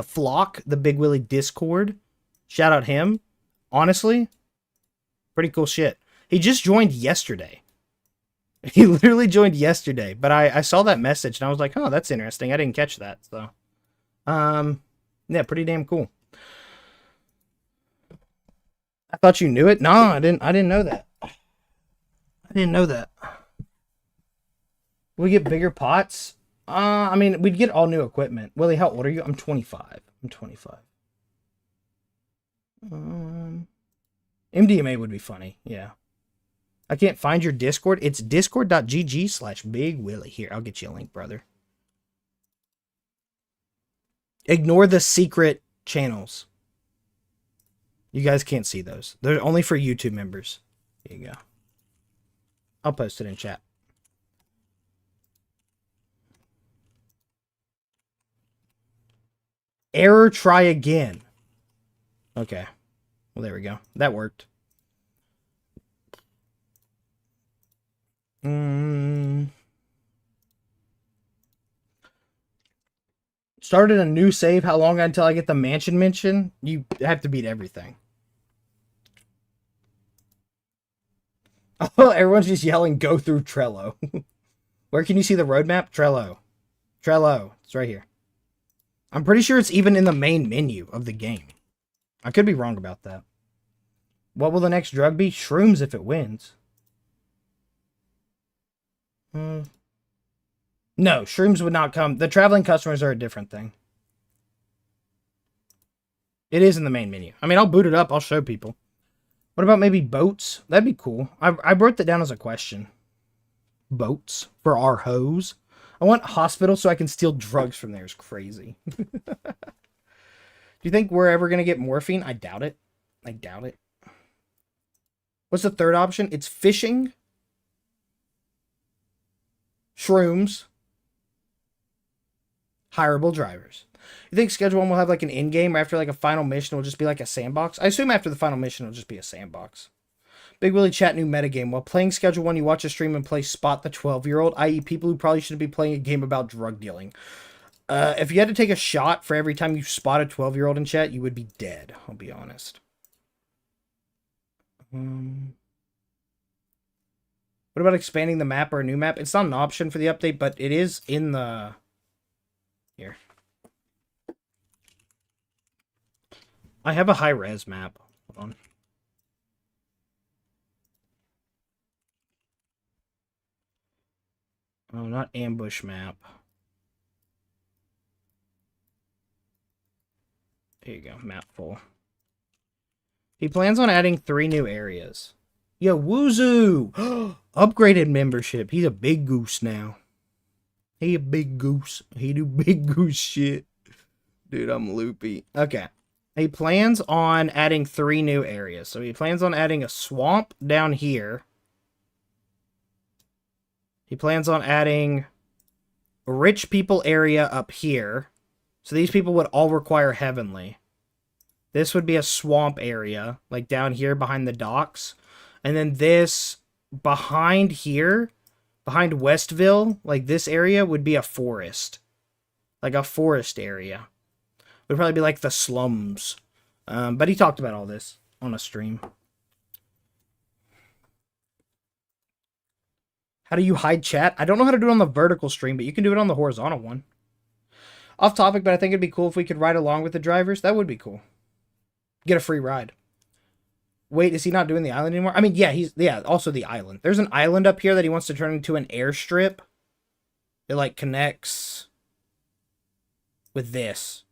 A: flock, the Big Willie Discord. Shout out him. Honestly, pretty cool shit. He just joined yesterday. He literally joined yesterday, but I saw that message and I was like, oh, that's interesting. I didn't catch that. So, yeah, pretty damn cool. I thought you knew it. No, I didn't know that. I didn't know that. We get bigger pots? I mean, we'd get all new equipment. Willie, how old are you? I'm 25. I'm 25. MDMA would be funny. Yeah. I can't find your Discord. It's discord.gg/BigWillie. Here, I'll get you a link, brother. Ignore the secret channels. You guys can't see those. They're only for YouTube members. Here you go. I'll post it in chat. Error, try again. Okay. Well, there we go. That worked. Started a new save. How long until I get the mansion mention? You have to beat everything. Oh, everyone's just yelling, go through Trello. Where can you see the roadmap? Trello. Trello. It's right here. I'm pretty sure it's even in the main menu of the game. I could be wrong about that. What will the next drug be? Shrooms if it wins. No, shrooms would not come. The traveling customers are a different thing. It is in the main menu. I mean, I'll boot it up. I'll show people. What about maybe boats? That'd be cool. I wrote that down as a question. Boats for our hoes. I want hospital so I can steal drugs from there. Is crazy. Do you think we're ever going to get morphine? I doubt it. I doubt it. What's the third option? It's fishing, shrooms, hireable drivers. You think Schedule 1 will have like an end game or after like a final mission will just be like a sandbox? I assume after the final mission it'll just be a sandbox. BigWilly chat new metagame. While playing Schedule 1, you watch a stream and play Spot the 12-year-old, i.e. people who probably shouldn't be playing a game about drug dealing. If you had to take a shot for every time you spot a 12-year-old in chat, you would be dead, I'll be honest. What about expanding the map or a new map? It's not an option for the update, but it is in the... Here. I have a high-res map. Hold on. Oh, not ambush map. There you go, map full. He plans on adding 3 new areas. Yo, Woozoo! Upgraded membership. He's a big goose now. He a big goose. He do big goose shit. Dude, I'm loopy. Okay. He plans on adding 3 new areas. So he plans on adding a swamp down here. He plans on adding a rich people area up here. So these people would all require heavenly. This would be a swamp area, like down here behind the docks. And then this behind here, behind Westville, like this area would be a forest. Like a forest area. Would probably be like the slums. But he talked about all this on a stream. How do you hide chat? I don't know how to do it on the vertical stream, but you can do it on the horizontal one. Off topic, but I think it'd be cool if we could ride along with the drivers. That would be cool. Get a free ride. Wait, is he not doing the island anymore? I mean, yeah, also the island. There's an island up here that he wants to turn into an airstrip. It, like, connects with this.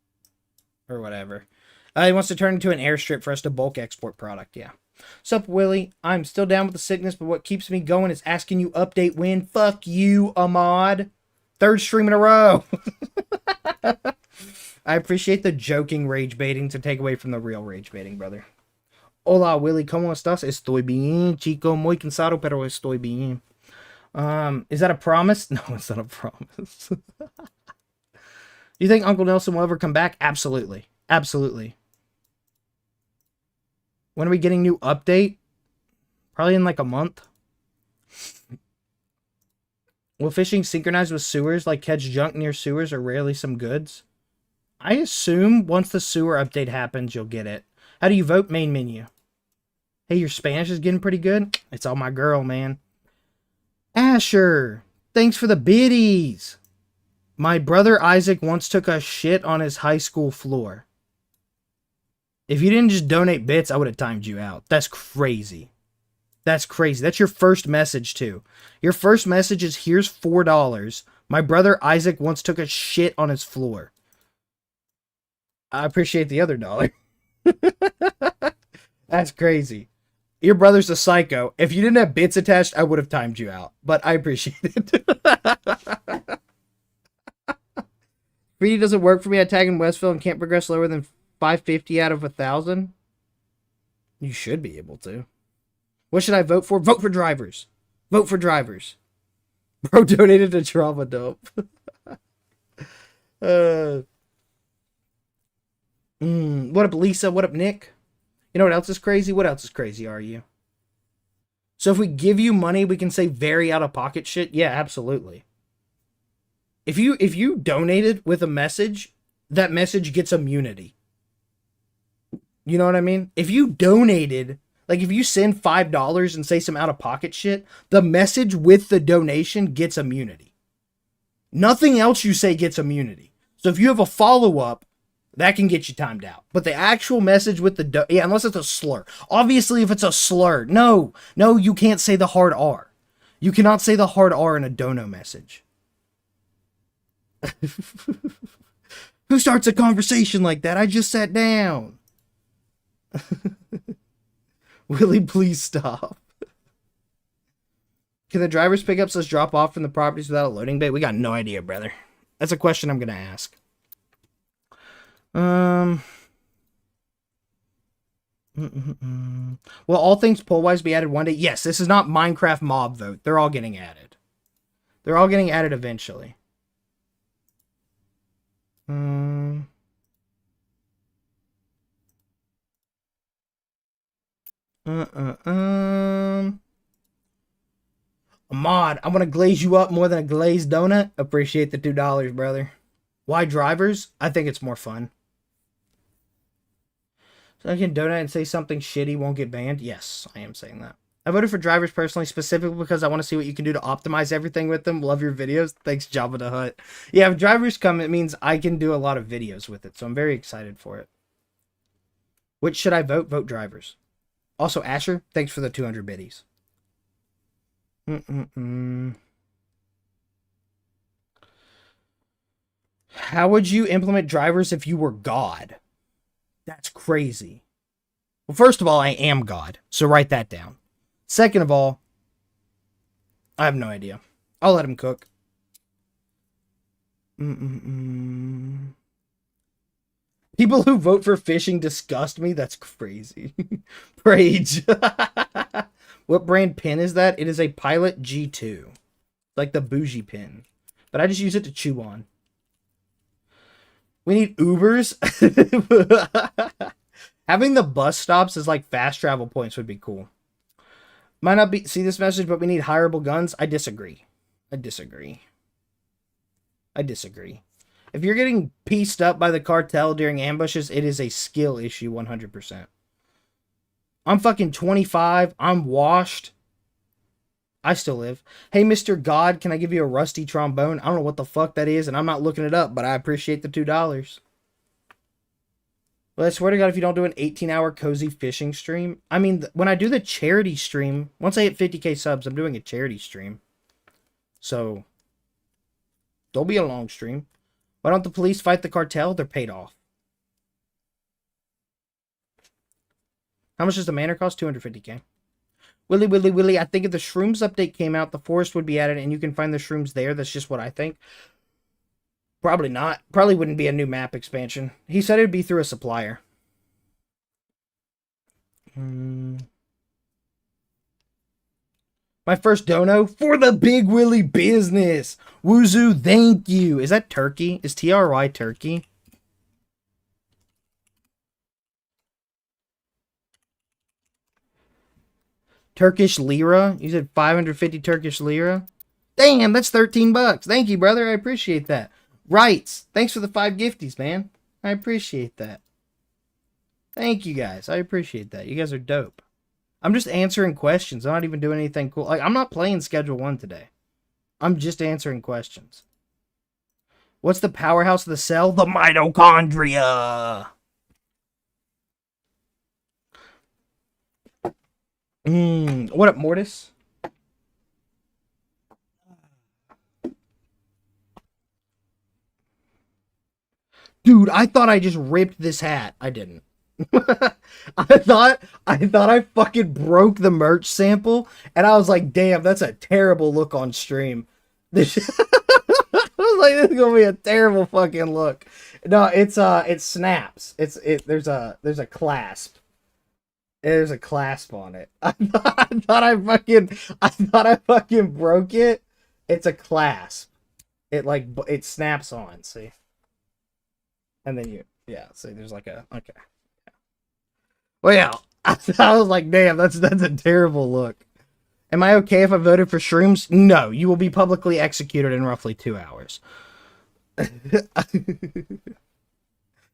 A: Or whatever. He wants to turn into an airstrip for us to bulk export product, yeah. Sup, Willie? I'm still down with the sickness, but what keeps me going is asking you update when. Fuck you, Ahmad. 3rd stream in a row. I appreciate the joking rage baiting to take away from the real rage baiting, brother. Hola, Willie, ¿cómo estás? Estoy bien, chico. Muy cansado, pero estoy bien. Is that a promise? No, it's not a promise. Do you think Uncle Nelson will ever come back? Absolutely. Absolutely. When are we getting new update? Probably in like a month. Will fishing synchronize with sewers, like catch junk near sewers or rarely some goods? I assume once the sewer update happens, you'll get it. How do you vote? Main menu. Hey, your Spanish is getting pretty good. It's all my girl, man. Asher, thanks for the biddies. My brother Isaac once took a shit on his high school floor. If you didn't just donate bits, I would have timed you out. That's crazy. That's crazy. That's your first message, too. Your first message is, here's $4. My brother Isaac once took a shit on his floor. I appreciate the other $1. That's crazy. Your brother's a psycho. If you didn't have bits attached, I would have timed you out. But I appreciate it. Greedy doesn't work for me. I tag in Westville and can't progress lower than 550 out of 1,000. You should be able to. What should I vote for? Vote for drivers. Vote for drivers. Bro donated to Trauma Dope. What up, Lisa? What up, Nick? You know what else is crazy? What else is crazy are you? So if we give you money, we can say very out-of-pocket shit? Yeah, absolutely. If you donated with a message, that message gets immunity. You know what I mean? If you donated, like if you send $5 and say some out-of-pocket shit, the message with the donation gets immunity. Nothing else you say gets immunity. So if you have a follow-up, that can get you timed out. But the actual message with the... yeah, unless it's a slur. Obviously, if it's a slur, no, you can't say the hard R. You cannot say the hard R in a dono message. Who starts a conversation like that? I just sat down. Willie, please stop. Can the driver's pickups just drop off from the properties without a loading bay? We got no idea, brother. That's a question I'm gonna ask. Will all things poll-wise be added one day? Yes, this is not Minecraft mob vote. They're all getting added. They're all getting added eventually. Ahmad, I want to glaze you up more than a glazed donut. Appreciate the $2, brother. Why drivers? I think it's more fun. So I can donate and say something shitty won't get banned? Yes, I am saying that. I voted for drivers personally, specifically because I want to see what you can do to optimize everything with them. Love your videos. Thanks, Jabba the Hutt. Yeah, if drivers come, it means I can do a lot of videos with it, so I'm very excited for it. Which should I vote? Vote drivers. Also, Asher, thanks for the 200 biddies. How would you implement drivers if you were God? That's crazy. Well, first of all, I am God, so write that down. Second of all, I have no idea. I'll let him cook. People who vote for fishing disgust me. That's crazy. Rage. What brand pin is that? It is a Pilot G2. Like the bougie pin. But I just use it to chew on. We need Ubers. Having the bus stops as like fast travel points would be cool. Might not be see this message, but we need hireable guns. I disagree. I disagree. If you're getting pieced up by the cartel during ambushes, it is a skill issue 100%. I'm fucking 25. I'm washed. I still live. Hey, Mr. God, can I give you a rusty trombone? I don't know what the fuck that is, and I'm not looking it up, but I appreciate the $2. Well, I swear to God, if you don't do an 18-hour cozy fishing stream... I mean, when I do the charity stream, once I hit 50k subs, I'm doing a charity stream. So, don't be a long stream. Why don't the police fight the cartel? They're paid off. How much does the manor cost? 250k. Willy, I think if the shrooms update came out, the forest would be added, and you can find the shrooms there. That's just what I think. Probably not. Probably wouldn't be a new map expansion. He said it would be through a supplier. My first dono for the Big Willy business. Woozoo, thank you. Is that turkey? Is TRY turkey? Turkish lira? You said 550 Turkish lira? Damn, that's 13 bucks. Thank you, brother. I appreciate that. Rights. Thanks for the 5 gifties, man. I appreciate that. Thank you, guys. I appreciate that. You guys are dope. I'm just answering questions. I'm not even doing anything cool. Like, I'm not playing Schedule 1 today. I'm just answering questions. What's the powerhouse of the cell? The mitochondria. What up, Mortis? Dude, I thought I just ripped this hat. I didn't. I thought I fucking broke the merch sample, and I was like, damn, that's a terrible look on stream. I was like, this is gonna be a terrible fucking look. No, it snaps. There's a clasp. There's a clasp on it. I thought I fucking broke it. It's a clasp. It snaps on, see? And then see, there's like a, okay. Well, yeah, I was like, damn, that's a terrible look. Am I okay if I voted for shrooms? No, you will be publicly executed in roughly 2 hours.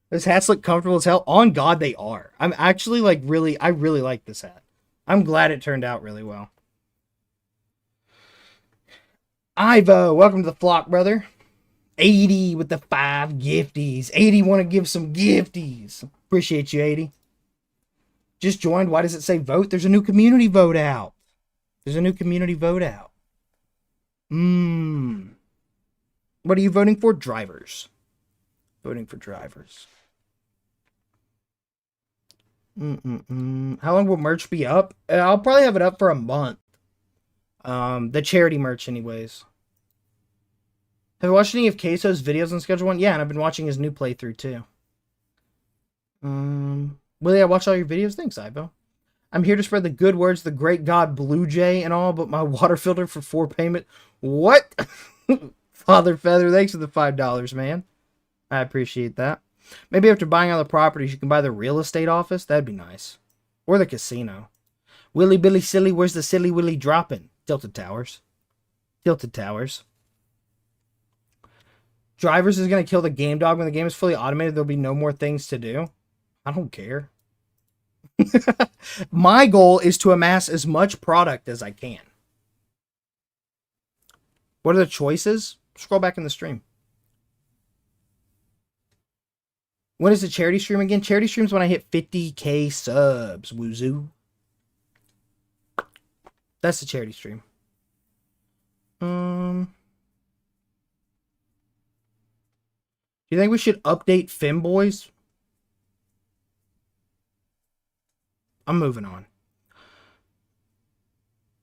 A: Those hats look comfortable as hell. On God, they are. I'm actually I really like this hat. I'm glad it turned out really well. Ivo, welcome to the flock, brother. 80 with the 5 gifties. 80 want to give some gifties. Appreciate you, 80. Just joined. Why does it say vote? There's a new community vote out. What are you voting for? Drivers. Voting for drivers. How long will merch be up? I'll probably have it up for a month. The charity merch, anyways. Have you watched any of Queso's videos on Schedule 1? Yeah, and I've been watching his new playthrough, too. Willie, I watch all your videos. Thanks, Ivo. I'm here to spread the good words, the great God Blue Jay and all, but my water filter for 4 payment. What? Father Feather, thanks for the $5, man. I appreciate that. Maybe after buying all the properties, you can buy the real estate office. That'd be nice. Or the casino. Willy Billy Silly, where's the Silly Willy dropping? Tilted Towers. Tilted Towers. Drivers is going to kill the game dog. When the game is fully automated, there'll be no more things to do. I don't care. My goal is to amass as much product as I can. What are the choices? Scroll back in the stream. When is the charity stream again? Charity stream's when I hit 50k subs. Woozoo. That's the charity stream. Do you think we should update Femboys? I'm moving on.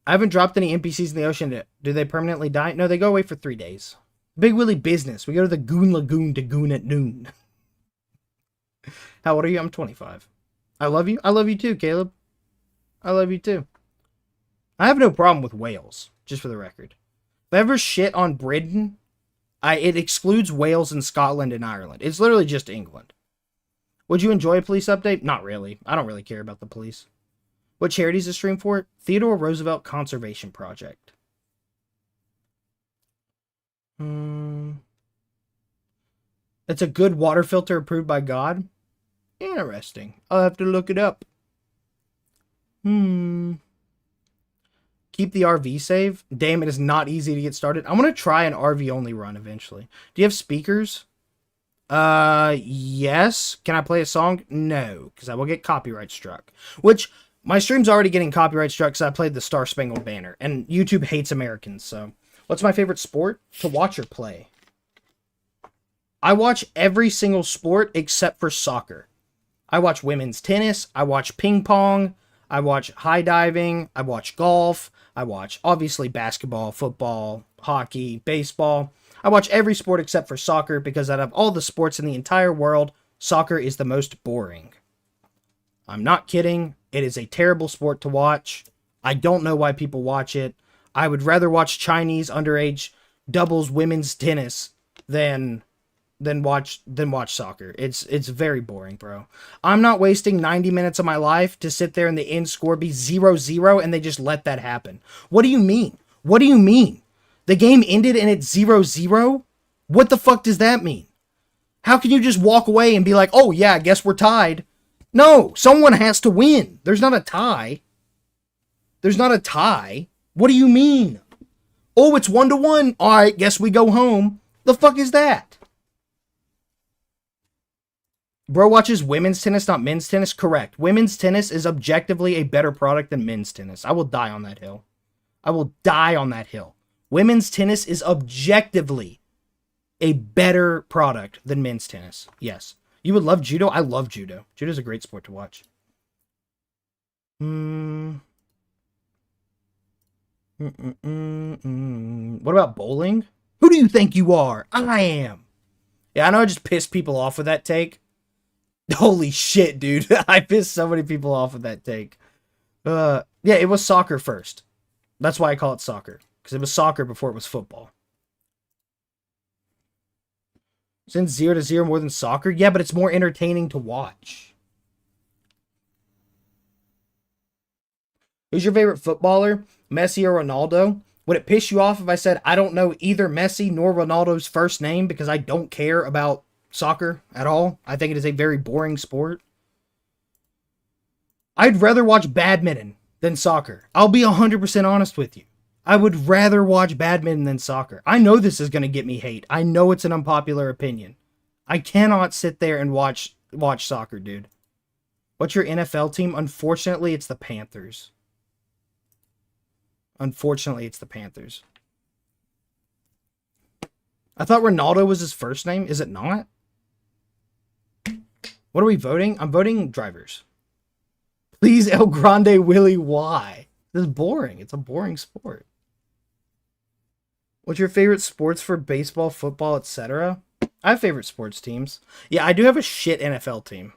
A: I haven't dropped any NPCs in the ocean. Do they permanently die? No, they go away for 3 days. Big Willy business. We go to the Goon Lagoon to goon at noon. How old are you? I'm 25. I love you. I love you too, Caleb. I love you too. I have no problem with Wales, just for the record. If I ever shit on Britain, it excludes Wales and Scotland and Ireland. It's literally just England. Would you enjoy a police update? Not really. I don't really care about the police. What charity is the stream for? Theodore Roosevelt Conservation Project. It's a good water filter approved by God. Interesting. I'll have to look it up. Keep the RV save. Damn, it is not easy to get started. I'm going to try an RV only run eventually. Do you have speakers? Yes. Can I play a song? No, because I will get copyright struck. Which, my stream's already getting copyright struck because I played the Star Spangled Banner. And YouTube hates Americans, so. What's my favorite sport? To watch or play? I watch every single sport except for soccer. I watch women's tennis. I watch ping pong. I watch high diving. I watch golf. I watch, obviously, basketball, football, hockey, baseball. I watch every sport except for soccer because out of all the sports in the entire world, soccer is the most boring. I'm not kidding. It is a terrible sport to watch. I don't know why people watch it. I would rather watch Chinese underage doubles women's tennis than watch soccer. It's very boring, bro. I'm not wasting 90 minutes of my life to sit there and the end score be 0-0 and they just let that happen. What do you mean? What do you mean? The game ended and it's 0-0? What the fuck does that mean? How can you just walk away and be like, oh yeah, I guess we're tied? No, someone has to win. There's not a tie. There's not a tie. What do you mean? Oh, it's 1-1. All right, guess we go home. The fuck is that? Bro watches women's tennis, not men's tennis? Correct. Women's tennis is objectively a better product than men's tennis. I will die on that hill. I will die on that hill. Women's tennis is objectively a better product than men's tennis. Yes. You would love judo? I love judo. Judo is a great sport to watch. What about bowling? Who do you think you are? I am. Yeah, I know I just pissed people off with that take. Holy shit, dude. I pissed so many people off with that take. Yeah, it was soccer first. That's why I call it soccer. Because it was soccer before it was football. Since 0-0 more than soccer? Yeah, but it's more entertaining to watch. Who's your favorite footballer? Messi or Ronaldo? Would it piss you off if I said I don't know either Messi nor Ronaldo's first name because I don't care about soccer at all? I think it is a very boring sport. I'd rather watch badminton than soccer. I'll be 100% honest with you. I would rather watch badminton than soccer. I know this is going to get me hate. I know it's an unpopular opinion. I cannot sit there and watch soccer, dude. What's your NFL team? Unfortunately, it's the Panthers. Unfortunately, it's the Panthers. I thought Ronaldo was his first name. Is it not? What are we voting? I'm voting drivers. Please, El Grande Willy, why? This is boring. It's a boring sport. What's your favorite sports for baseball, football, etc.? I have favorite sports teams. Yeah, I do have a shit NFL team.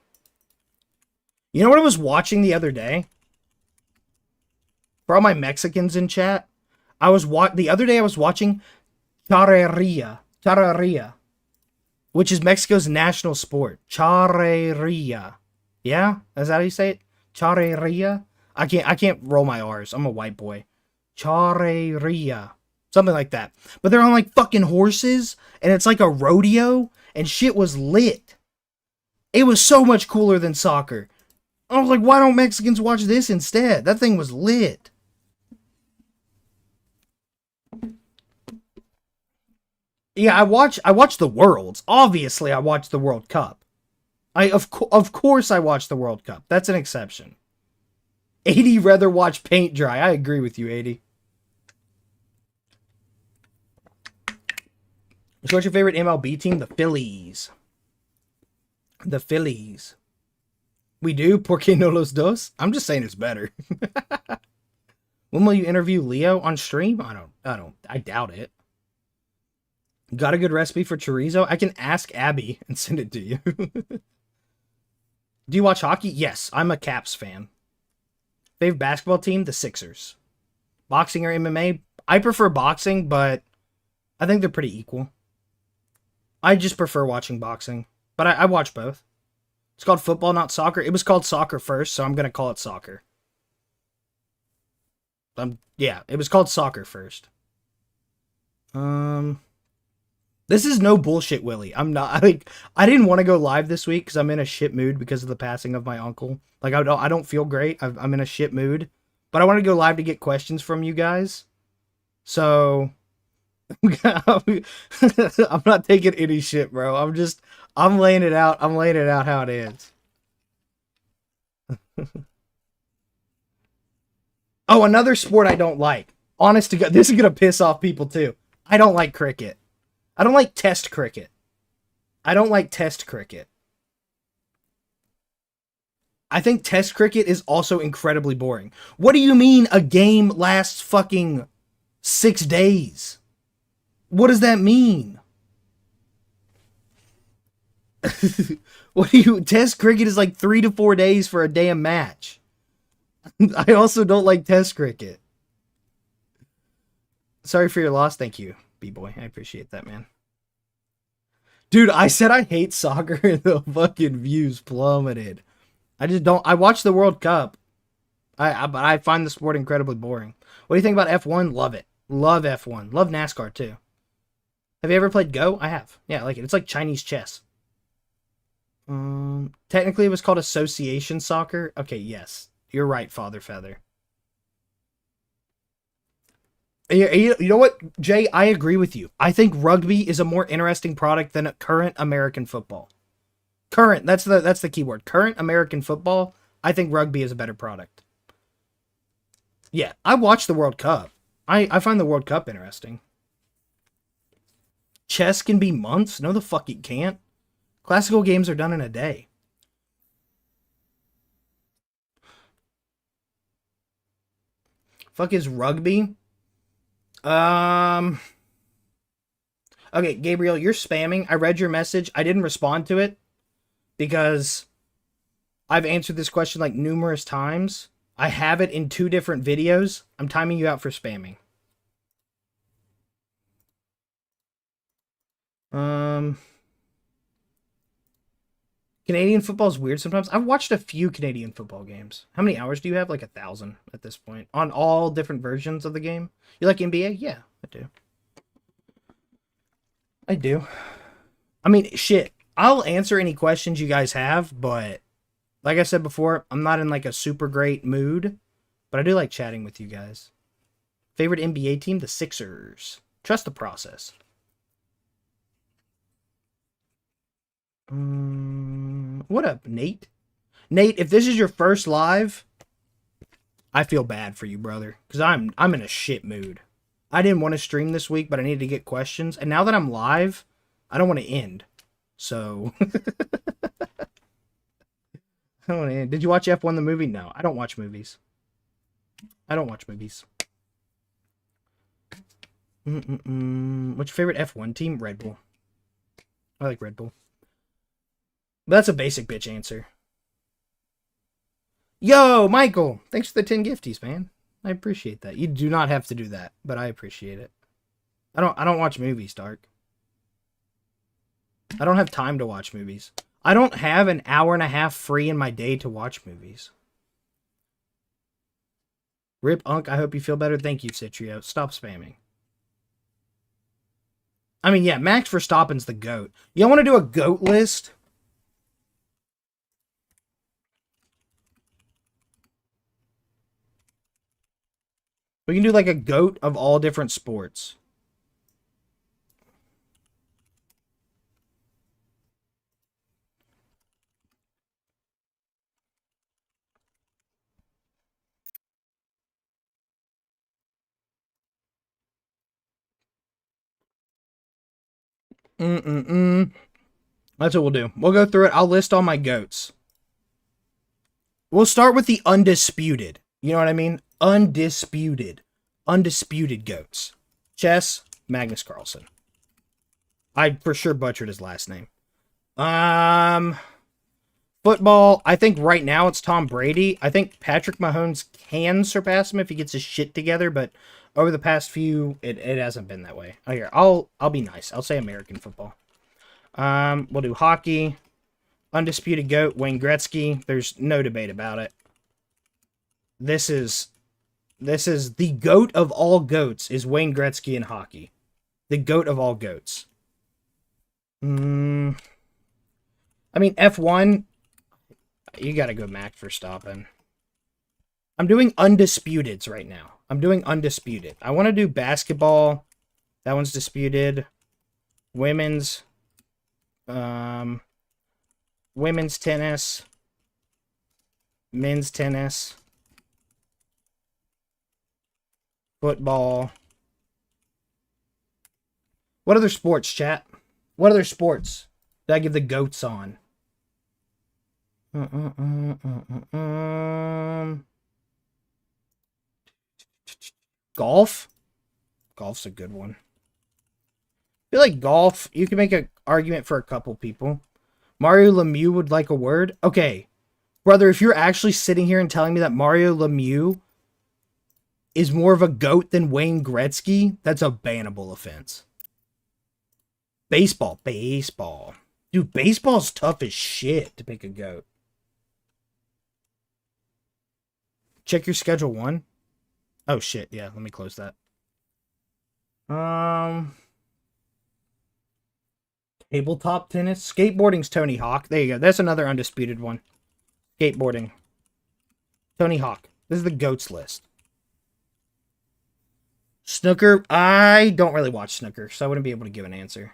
A: You know what I was watching the other day? For all my Mexicans in chat, the other day I was watching Charreria, which is Mexico's national sport. Charreria. Yeah? Is that how you say it? Charreria? I can't roll my R's. I'm a white boy. Charreria. Something like that. But they're on like fucking horses, and it's like a rodeo, and shit was lit. It was so much cooler than soccer. I was like, why don't Mexicans watch this instead? That thing was lit. Yeah, I watch the Worlds. Obviously, I watch the World Cup. Of course I watch the World Cup. That's an exception. 80 rather watch paint dry. I agree with you, 80. So what's your favorite MLB team? The Phillies. The Phillies. We do? ¿Por qué no los dos? I'm just saying it's better. When will you interview Leo on stream? I doubt it. Got a good recipe for chorizo? I can ask Abby and send it to you. Do you watch hockey? Yes, I'm a Caps fan. Favorite basketball team? The Sixers. Boxing or MMA? I prefer boxing, but I think they're pretty equal. I just prefer watching boxing, but I watch both. It's called football, not soccer. It was called soccer first, so I'm going to call it soccer. Yeah, it was called soccer first. This is no bullshit, Willie. I'm not, I didn't want to go live this week because I'm in a shit mood because of the passing of my uncle. Like, I don't feel great. I'm in a shit mood. But I want to go live to get questions from you guys. So, I'm not taking any shit, bro. I'm laying it out. I'm laying it out how it is. Oh, another sport I don't like. Honest to God, this is going to piss off people too. I don't like cricket. I don't like test cricket. I think test cricket is also incredibly boring. What do you mean a game lasts fucking 6 days? What does that mean? Test cricket is like 3 to 4 days for a damn match. I also don't like test cricket. Sorry for your loss. Thank you, B-boy. I appreciate that, man. Dude, I said I hate soccer and the fucking views plummeted. I watch the World Cup. I find the sport incredibly boring. What do you think about F1? Love it. Love F1. Love NASCAR too. Have you ever played Go? I have. Yeah, I like it. It's like Chinese chess. Technically it was called association soccer. Okay, yes. You're right, Father Feather. You know what, Jay? I agree with you. I think rugby is a more interesting product than current American football. Current, that's the key word. Current American football, I think rugby is a better product. Yeah, I watch the World Cup. I find the World Cup interesting. Chess can be months? No, the fuck it can't. Classical games are done in a day. Fuck is rugby? Okay, Gabriel, you're spamming. I read your message. I didn't respond to it because I've answered this question like numerous times. I have it in 2 different videos. I'm timing you out for spamming. Canadian football is weird sometimes. I've watched a few Canadian football games. How many hours do you have? Like 1,000 at this point. On all different versions of the game. You like NBA? Yeah, I do. I do. I mean, shit. I'll answer any questions you guys have, but like I said before, I'm not in like a super great mood. But I do like chatting with you guys. Favorite NBA team? The Sixers. Trust the process. What up, Nate? Nate, if this is your first live, I feel bad for you, brother, because I'm in a shit mood. I didn't want to stream this week, but I needed to get questions, and now that I'm live, I don't want to end. So, I don't want to end. Did you watch F1 the movie? No, I don't watch movies. What's your favorite F1 team? Red Bull. I like Red Bull. But that's a basic bitch answer. Yo, Michael! Thanks for the 10 gifties, man. I appreciate that. You do not have to do that, but I appreciate it. I don't watch movies, Dark. I don't have time to watch movies. I don't have an hour and a half free in my day to watch movies. Rip Unk, I hope you feel better. Thank you, Citrio. Stop spamming. I mean, yeah, Max Verstappen's the GOAT. You want to do a GOAT list? We can do like a GOAT of all different sports. That's what we'll do. We'll go through it. I'll list all my GOATs. We'll start with the undisputed. You know what I mean? Undisputed. Undisputed GOATs. Chess, Magnus Carlsen. I for sure butchered his last name. Football, I think right now it's Tom Brady. I think Patrick Mahomes can surpass him if he gets his shit together, but over the past few, it hasn't been that way. Oh, here, I'll be nice. I'll say American football. We'll do hockey. Undisputed GOAT, Wayne Gretzky. There's no debate about it. This is the GOAT of all GOATs is Wayne Gretzky in hockey. The GOAT of all GOATs. I mean, F1, you gotta go Max Verstappen. I'm doing undisputeds right now. I'm doing undisputed. I want to do basketball. That one's disputed. Women's tennis. Men's tennis. Football. What other sports, chat? What other sports did I give the GOATs on? Golf? Golf's a good one. I feel like golf, you can make an argument for a couple people. Mario Lemieux would like a word. Okay, brother, if you're actually sitting here and telling me that Mario Lemieux is more of a GOAT than Wayne Gretzky, that's a bannable offense. Baseball. Dude, baseball's tough as shit to pick a GOAT. Check your schedule 1. Oh shit, yeah, let me close that. Tabletop tennis. Skateboarding's Tony Hawk. There you go. That's another undisputed one. Skateboarding. Tony Hawk. This is the GOATs list. Snooker. I don't really watch snooker, so I wouldn't be able to give an answer.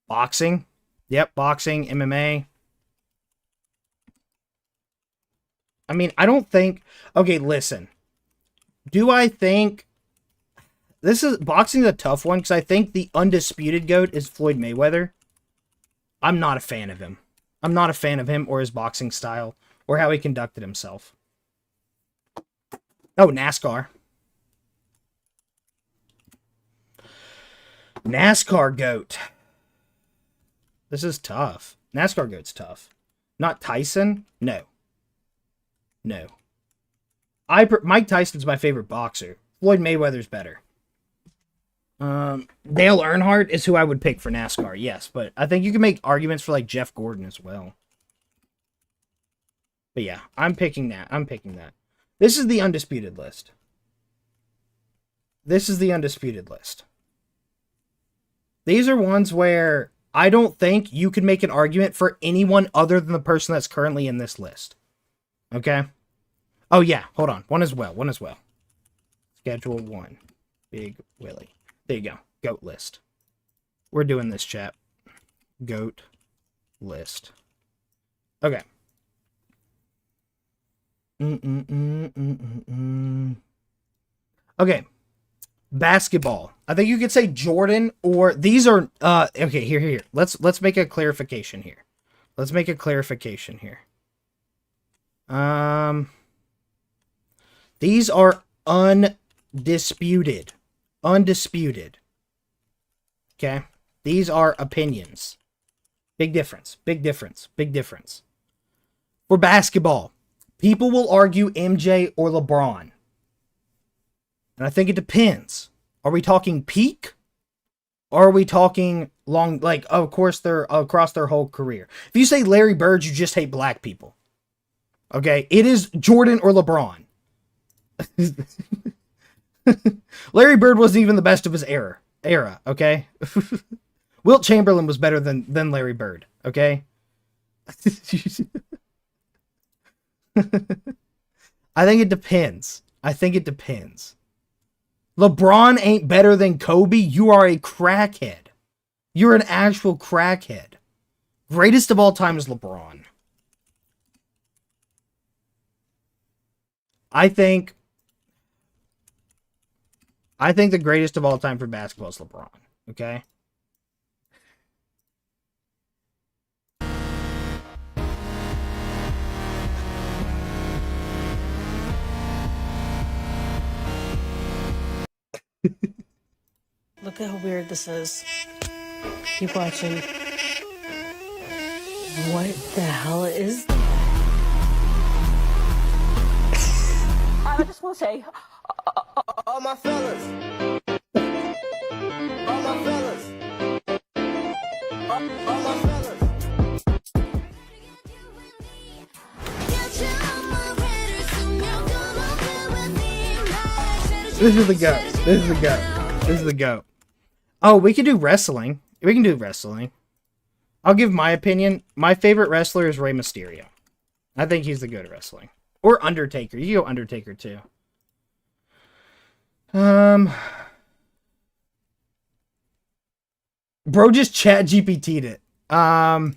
A: Boxing. Yep, boxing, MMA. I mean, I don't think... Okay, listen. Do I think... Boxing's a tough one, because I think the undisputed GOAT is Floyd Mayweather. I'm not a fan of him. I'm not a fan of him or his boxing style, or how he conducted himself. Oh, NASCAR. NASCAR GOAT. This is tough. NASCAR GOAT's tough. Not Tyson? No. No. Mike Tyson's my favorite boxer. Floyd Mayweather's better. Dale Earnhardt is who I would pick for NASCAR, yes, but I think you can make arguments for like Jeff Gordon as well. But yeah, I'm picking that. This is the undisputed list. These are ones where I don't think you could make an argument for anyone other than the person that's currently in this list. Okay? Oh yeah, hold on. One as well. Schedule 1. Big Willie. There you go. GOAT list. We're doing this, chat. GOAT list. Okay. Okay. Basketball. I think you could say Jordan, or these are okay, here. Let's make a clarification here. These are undisputed. Okay? These are opinions. Big difference. Big difference. Big difference. For basketball, people will argue MJ or LeBron. And I think it depends. Are we talking peak? Or are we talking long, like, of course, they're across their whole career? If you say Larry Bird, you just hate black people. Okay? It is Jordan or LeBron. Larry Bird wasn't even the best of his era, okay? Wilt Chamberlain was better than Larry Bird, okay? I think it depends. LeBron ain't better than Kobe. You are a crackhead. You're an actual crackhead. Greatest of all time is LeBron. I think the greatest of all time for basketball is LeBron. Okay?
D: Look how weird this is. Keep watching. What the hell is that? I just want to say, all my fellas. All my fellas. All my fellas.
A: This is the goat. This is the goat. Oh, we can do wrestling. I'll give my opinion. My favorite wrestler is Rey Mysterio. I think he's the goat of wrestling. Or Undertaker. You can go Undertaker too. Bro just chat GPT'd it. I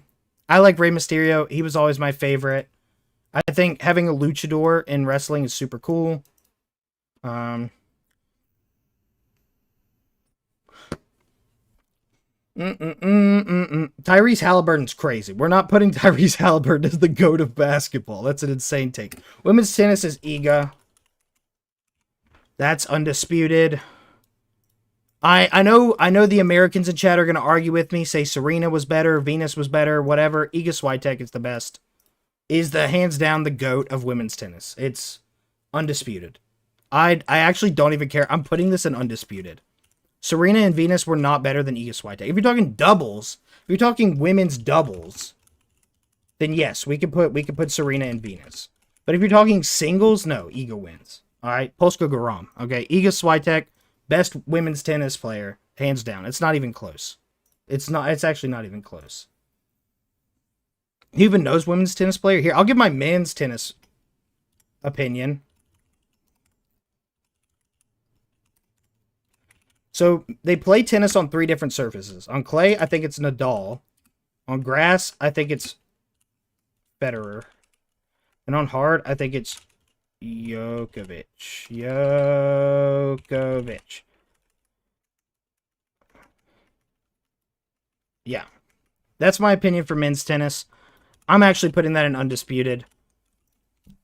A: like Rey Mysterio. He was always my favorite. I think having a luchador in wrestling is super cool. Tyrese Halliburton's crazy. We're not putting Tyrese Halliburton as the GOAT of basketball. That's an insane take. Women's tennis is Iga. That's undisputed. I know the Americans in chat are going to argue with me, say Serena was better, Venus was better, whatever. Iga Swiatek is the best. Is the hands down the GOAT of women's tennis. It's undisputed. I actually don't even care. I'm putting this in undisputed. Serena and Venus were not better than Iga Swiatek. If you're talking doubles, if you're talking women's doubles, then yes, we could put Serena and Venus. But if you're talking singles, no, Iga wins. All right, Polska Garam. Okay, Iga Swiatek, best women's tennis player, hands down. It's not even close. It's actually not even close. Who even knows women's tennis player? Here, I'll give my men's tennis opinion. So, they play tennis on 3 different surfaces. On clay, I think it's Nadal. On grass, I think it's Federer. And on hard, I think it's Djokovic. Yeah. That's my opinion for men's tennis. I'm actually putting that in undisputed.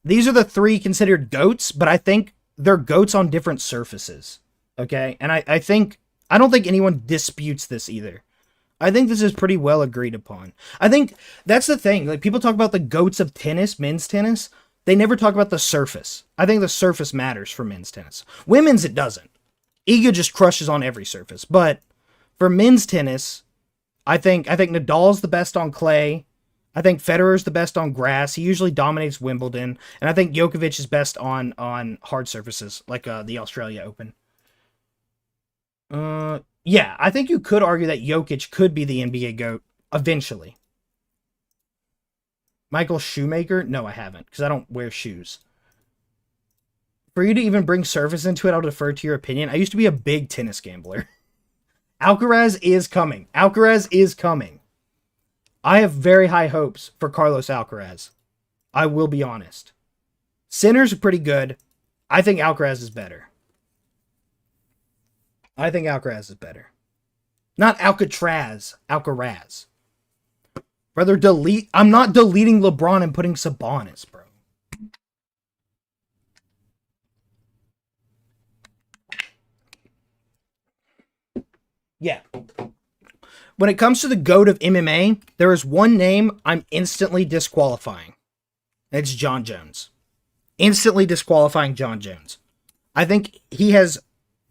A: These are the 3 considered GOATs, but I think they're GOATs on different surfaces. Okay, and I don't think anyone disputes this either. I think this is pretty well agreed upon. I think that's the thing. Like, people talk about the GOATs of tennis, men's tennis. They never talk about the surface. I think the surface matters for men's tennis. Women's, it doesn't. Iga just crushes on every surface. But for men's tennis, I think Nadal's the best on clay. I think Federer's the best on grass. He usually dominates Wimbledon. And I think Djokovic is best on hard surfaces, like the Australia Open. Yeah, I think you could argue that Jokic could be the NBA GOAT eventually. Michael Shoemaker? No, I haven't, because I don't wear shoes. For you to even bring surface into it, I'll defer to your opinion. I used to be a big tennis gambler. Alcaraz is coming. I have very high hopes for Carlos Alcaraz. I will be honest. Sinners are pretty good. I think Alcaraz is better. Not Alcatraz. Alcaraz. Brother, I'm not deleting LeBron and putting Sabonis, bro. Yeah. When it comes to the GOAT of MMA, there is one name I'm instantly disqualifying. It's John Jones. Instantly disqualifying John Jones. I think he has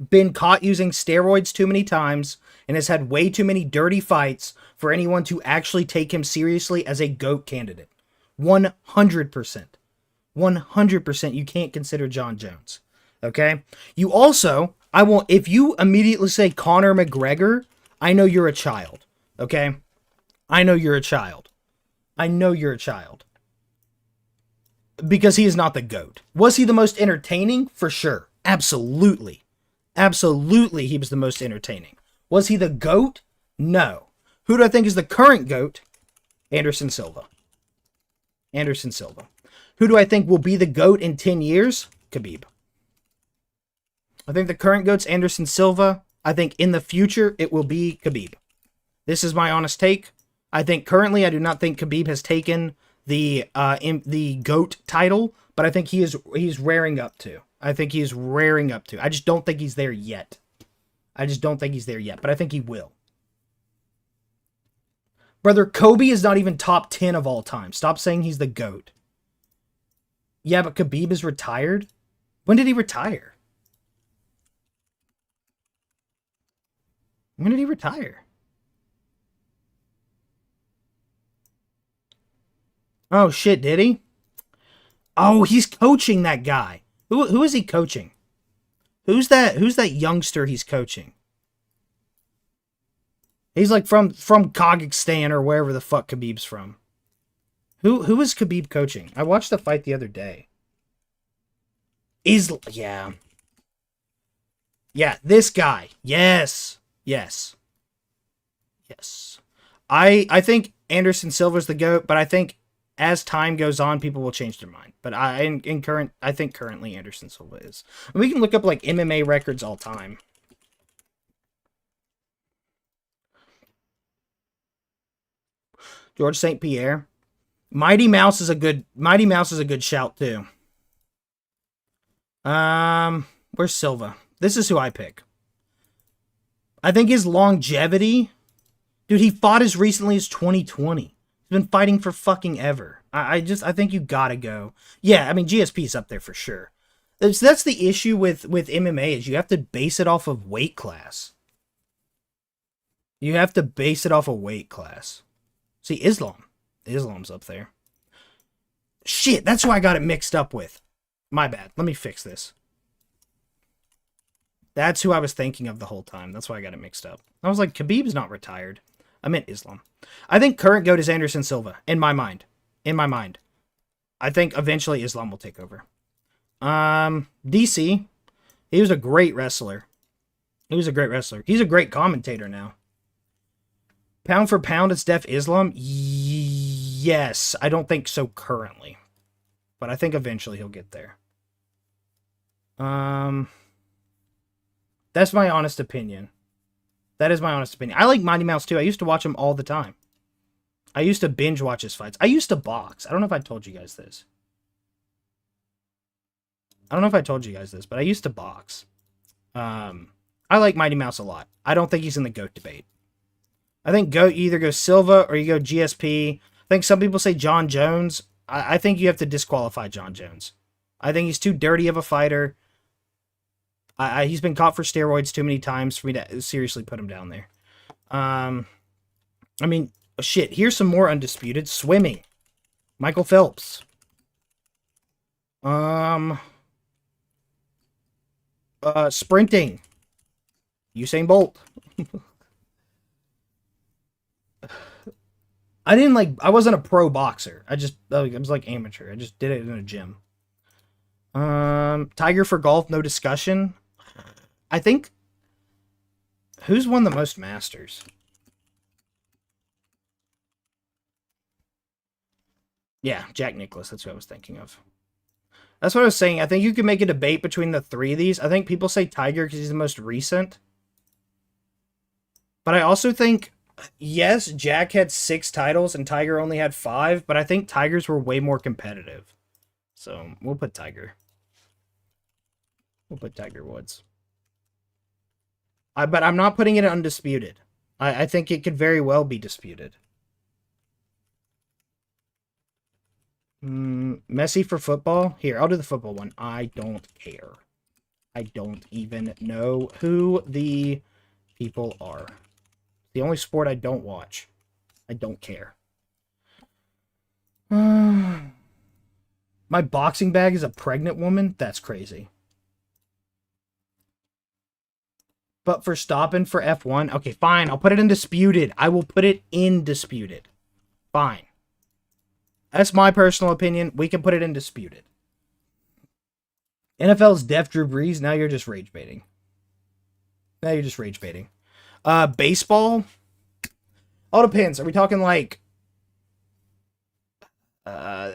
A: been caught using steroids too many times and has had way too many dirty fights for anyone to actually take him seriously as a GOAT candidate. 100%. 100% you can't consider John Jones. Okay? You also, if you immediately say Conor McGregor, I know you're a child. Okay? I know you're a child. I know you're a child. Because he is not the GOAT. Was he the most entertaining? For sure. Absolutely. Absolutely he was the most entertaining. Was he the GOAT? No. Who do I think is the current GOAT? Anderson Silva. Anderson Silva. Who do I think will be the GOAT in 10 years? Khabib. I think the current GOAT's Anderson Silva. I think in the future it will be Khabib. This is my honest take. I think currently I do not think Khabib has taken the GOAT title, but I think he's raring up to. I think he's raring up to. I just don't think he's there yet. I just don't think he's there yet, but I think he will. Brother, Kobe is not even top 10 of all time. Stop saying he's the GOAT. Yeah, but Khabib is retired? When did he retire? When did he retire? Oh, shit, did he? Oh, he's coaching that guy. Who is he coaching? Who's that youngster he's coaching? He's like from Kazakhstan or wherever the fuck Khabib's from. Who is Khabib coaching? I watched the fight the other day. Yeah, this guy. Yes. I think Anderson Silva's the GOAT, but I think as time goes on, people will change their mind. But I think currently Anderson Silva is. And we can look up like MMA records all time. George St. Pierre. Mighty Mouse is a good shout too. Where's Silva? This is who I pick. I think his longevity, dude, he fought as recently as 2020. He's been fighting for fucking ever. I think you gotta go. Yeah, I mean GSP's up there for sure. That's the issue with MMA is you have to base it off of weight class. You have to base it off of weight class. See, Islam's up there. Shit, that's who I got it mixed up with. My bad. Let me fix this. That's who I was thinking of the whole time. That's why I got it mixed up. I was like, Khabib's not retired. I meant Islam. I think current GOAT is Anderson Silva, in my mind. I think eventually Islam will take over. DC, he was a great wrestler. He's a great commentator now. Pound for pound, it's def Islam? Yes. I don't think so currently. But I think eventually he'll get there. That's my honest opinion. That is my honest opinion. I like Mighty Mouse too. I used to watch him all the time. I used to binge watch his fights. I used to box. I don't know if I told you guys this. But I used to box. I like Mighty Mouse a lot. I don't think he's in the GOAT debate. I think GOAT, you either go Silva or you go GSP. I think some people say John Jones. I think you have to disqualify John Jones. I think he's too dirty of a fighter. He's been caught for steroids too many times for me to seriously put him down there. I mean, shit, here's some more undisputed. Swimming. Michael Phelps. Sprinting. Usain Bolt. I wasn't a pro boxer. I was like amateur. I just did it in a gym. Tiger for golf, no discussion. I think, who's won the most Masters? Yeah, Jack Nicklaus. That's what I was thinking of. That's what I was saying. I think you could make a debate between the three of these. I think people say Tiger because he's the most recent. But I also think, yes, Jack had 6 titles and Tiger only had 5, but I think Tigers were way more competitive. So, we'll put Tiger. We'll put Tiger Woods. But I'm not putting it undisputed. I think it could very well be disputed. Messi for football? Here, I'll do the football one. I don't care. I don't even know who the people are. The only sport I don't watch. I don't care. My boxing bag is a pregnant woman? That's crazy. But for stopping for F1? Okay, fine. I'll put it in disputed. I will put it in disputed. Fine. That's my personal opinion. We can put it in disputed. NFL's deaf Drew Brees. Now you're just rage baiting. Baseball? All depends. Are we talking like...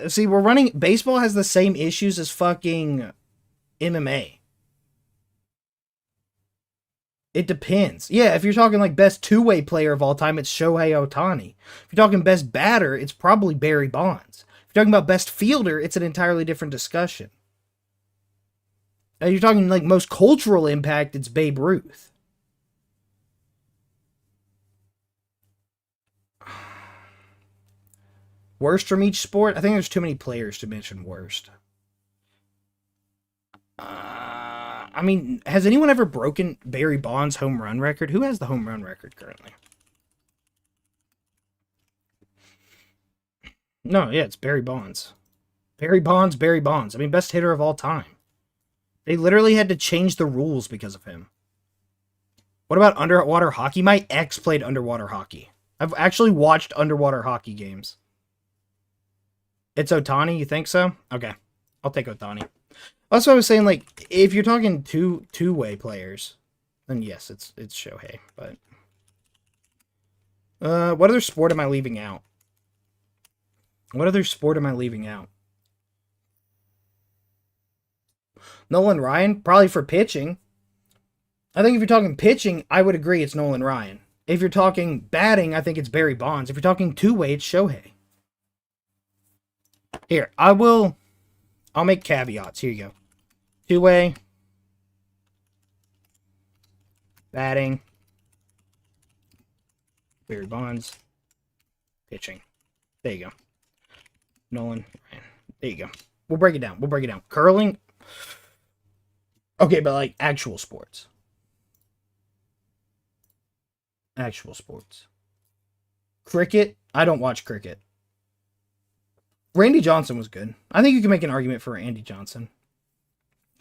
A: see, we're running... Baseball has the same issues as fucking MMA. It depends. Yeah, if you're talking like best two-way player of all time, it's Shohei Ohtani. If you're talking best batter, it's probably Barry Bonds. If you're talking about best fielder, it's an entirely different discussion. Now, you're talking like most cultural impact, it's Babe Ruth. Worst from each sport? I think there's too many players to mention worst. I mean, has anyone ever broken Barry Bonds' home run record? Who has the home run record currently? No, yeah, it's Barry Bonds. Barry Bonds. I mean, best hitter of all time. They literally had to change the rules because of him. What about underwater hockey? My ex played underwater hockey. I've actually watched underwater hockey games. It's Ohtani, you think so? Okay, I'll take Ohtani. That's what I was saying, like, if you're talking two-way players, then yes, it's Shohei, but... what other sport am I leaving out? Nolan Ryan? Probably for pitching. I think if you're talking pitching, I would agree it's Nolan Ryan. If you're talking batting, I think it's Barry Bonds. If you're talking two-way, it's Shohei. Here, I'll make caveats. Here you go. Two-way. Batting. Barry Bonds. Pitching. There you go. Nolan Ryan. There you go. We'll break it down. Curling. Okay, but like actual sports. Cricket. I don't watch cricket. Randy Johnson was good. I think you can make an argument for Andy Johnson.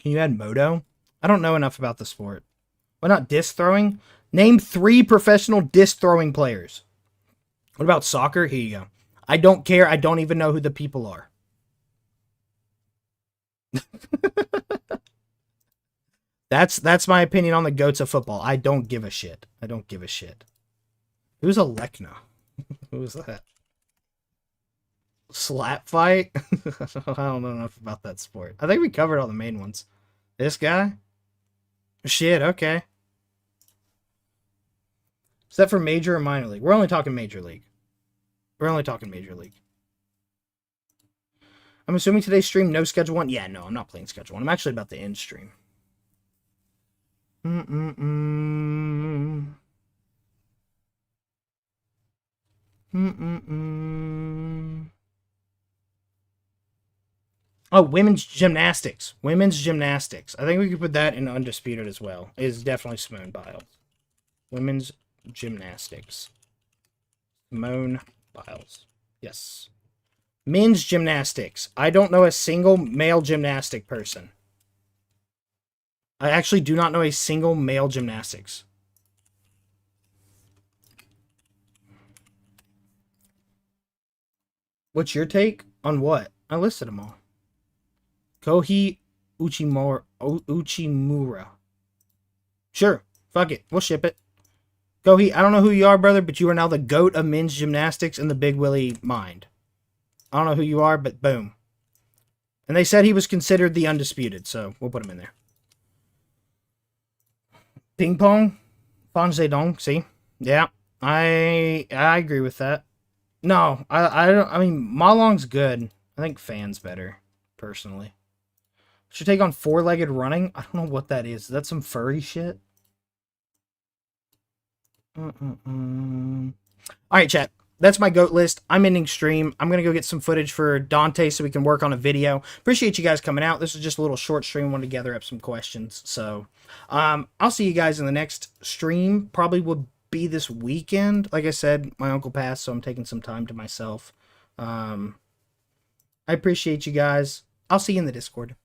A: Can you add Moto? I don't know enough about the sport. Why not disc throwing? Name 3 professional disc throwing players. What about soccer? Here you go. I don't care. I don't even know who the people are. That's my opinion on the goats of football. I don't give a shit. Who's Alekna? Who's that? Slap fight? I don't know enough about that sport. I think we covered all the main ones. This guy? Shit, okay. Is that for major or minor league? We're only talking major league. I'm assuming today's stream, no schedule 1. Yeah, no, I'm not playing schedule 1. I'm actually about to end stream. Oh, women's gymnastics. I think we could put that in undisputed as well. It is definitely Simone Biles. Women's gymnastics. Simone Biles. Yes. Men's gymnastics. I don't know a single male gymnastic person. I actually do not know a single male gymnastics. What's your take on what? I listed them all. Kohi Uchimura. Sure. Fuck it. We'll ship it. Kohi, I don't know who you are, brother, but you are now the GOAT of men's gymnastics in the BigWilly mind. I don't know who you are, but boom. And they said he was considered the undisputed, so we'll put him in there. Ping pong? Fan Zedong, see? Yeah. I agree with that. No, I don't. I mean, Malong's good. I think Fan's better, personally. Should take on 4-legged running. I don't know what that is. Is that some furry shit? All right, chat. That's my GOAT list. I'm ending stream. I'm going to go get some footage for Dante so we can work on a video. Appreciate you guys coming out. This is just a little short stream. Wanted to gather up some questions. So I'll see you guys in the next stream. Probably will be this weekend. Like I said, my uncle passed, so I'm taking some time to myself. I appreciate you guys. I'll see you in the Discord.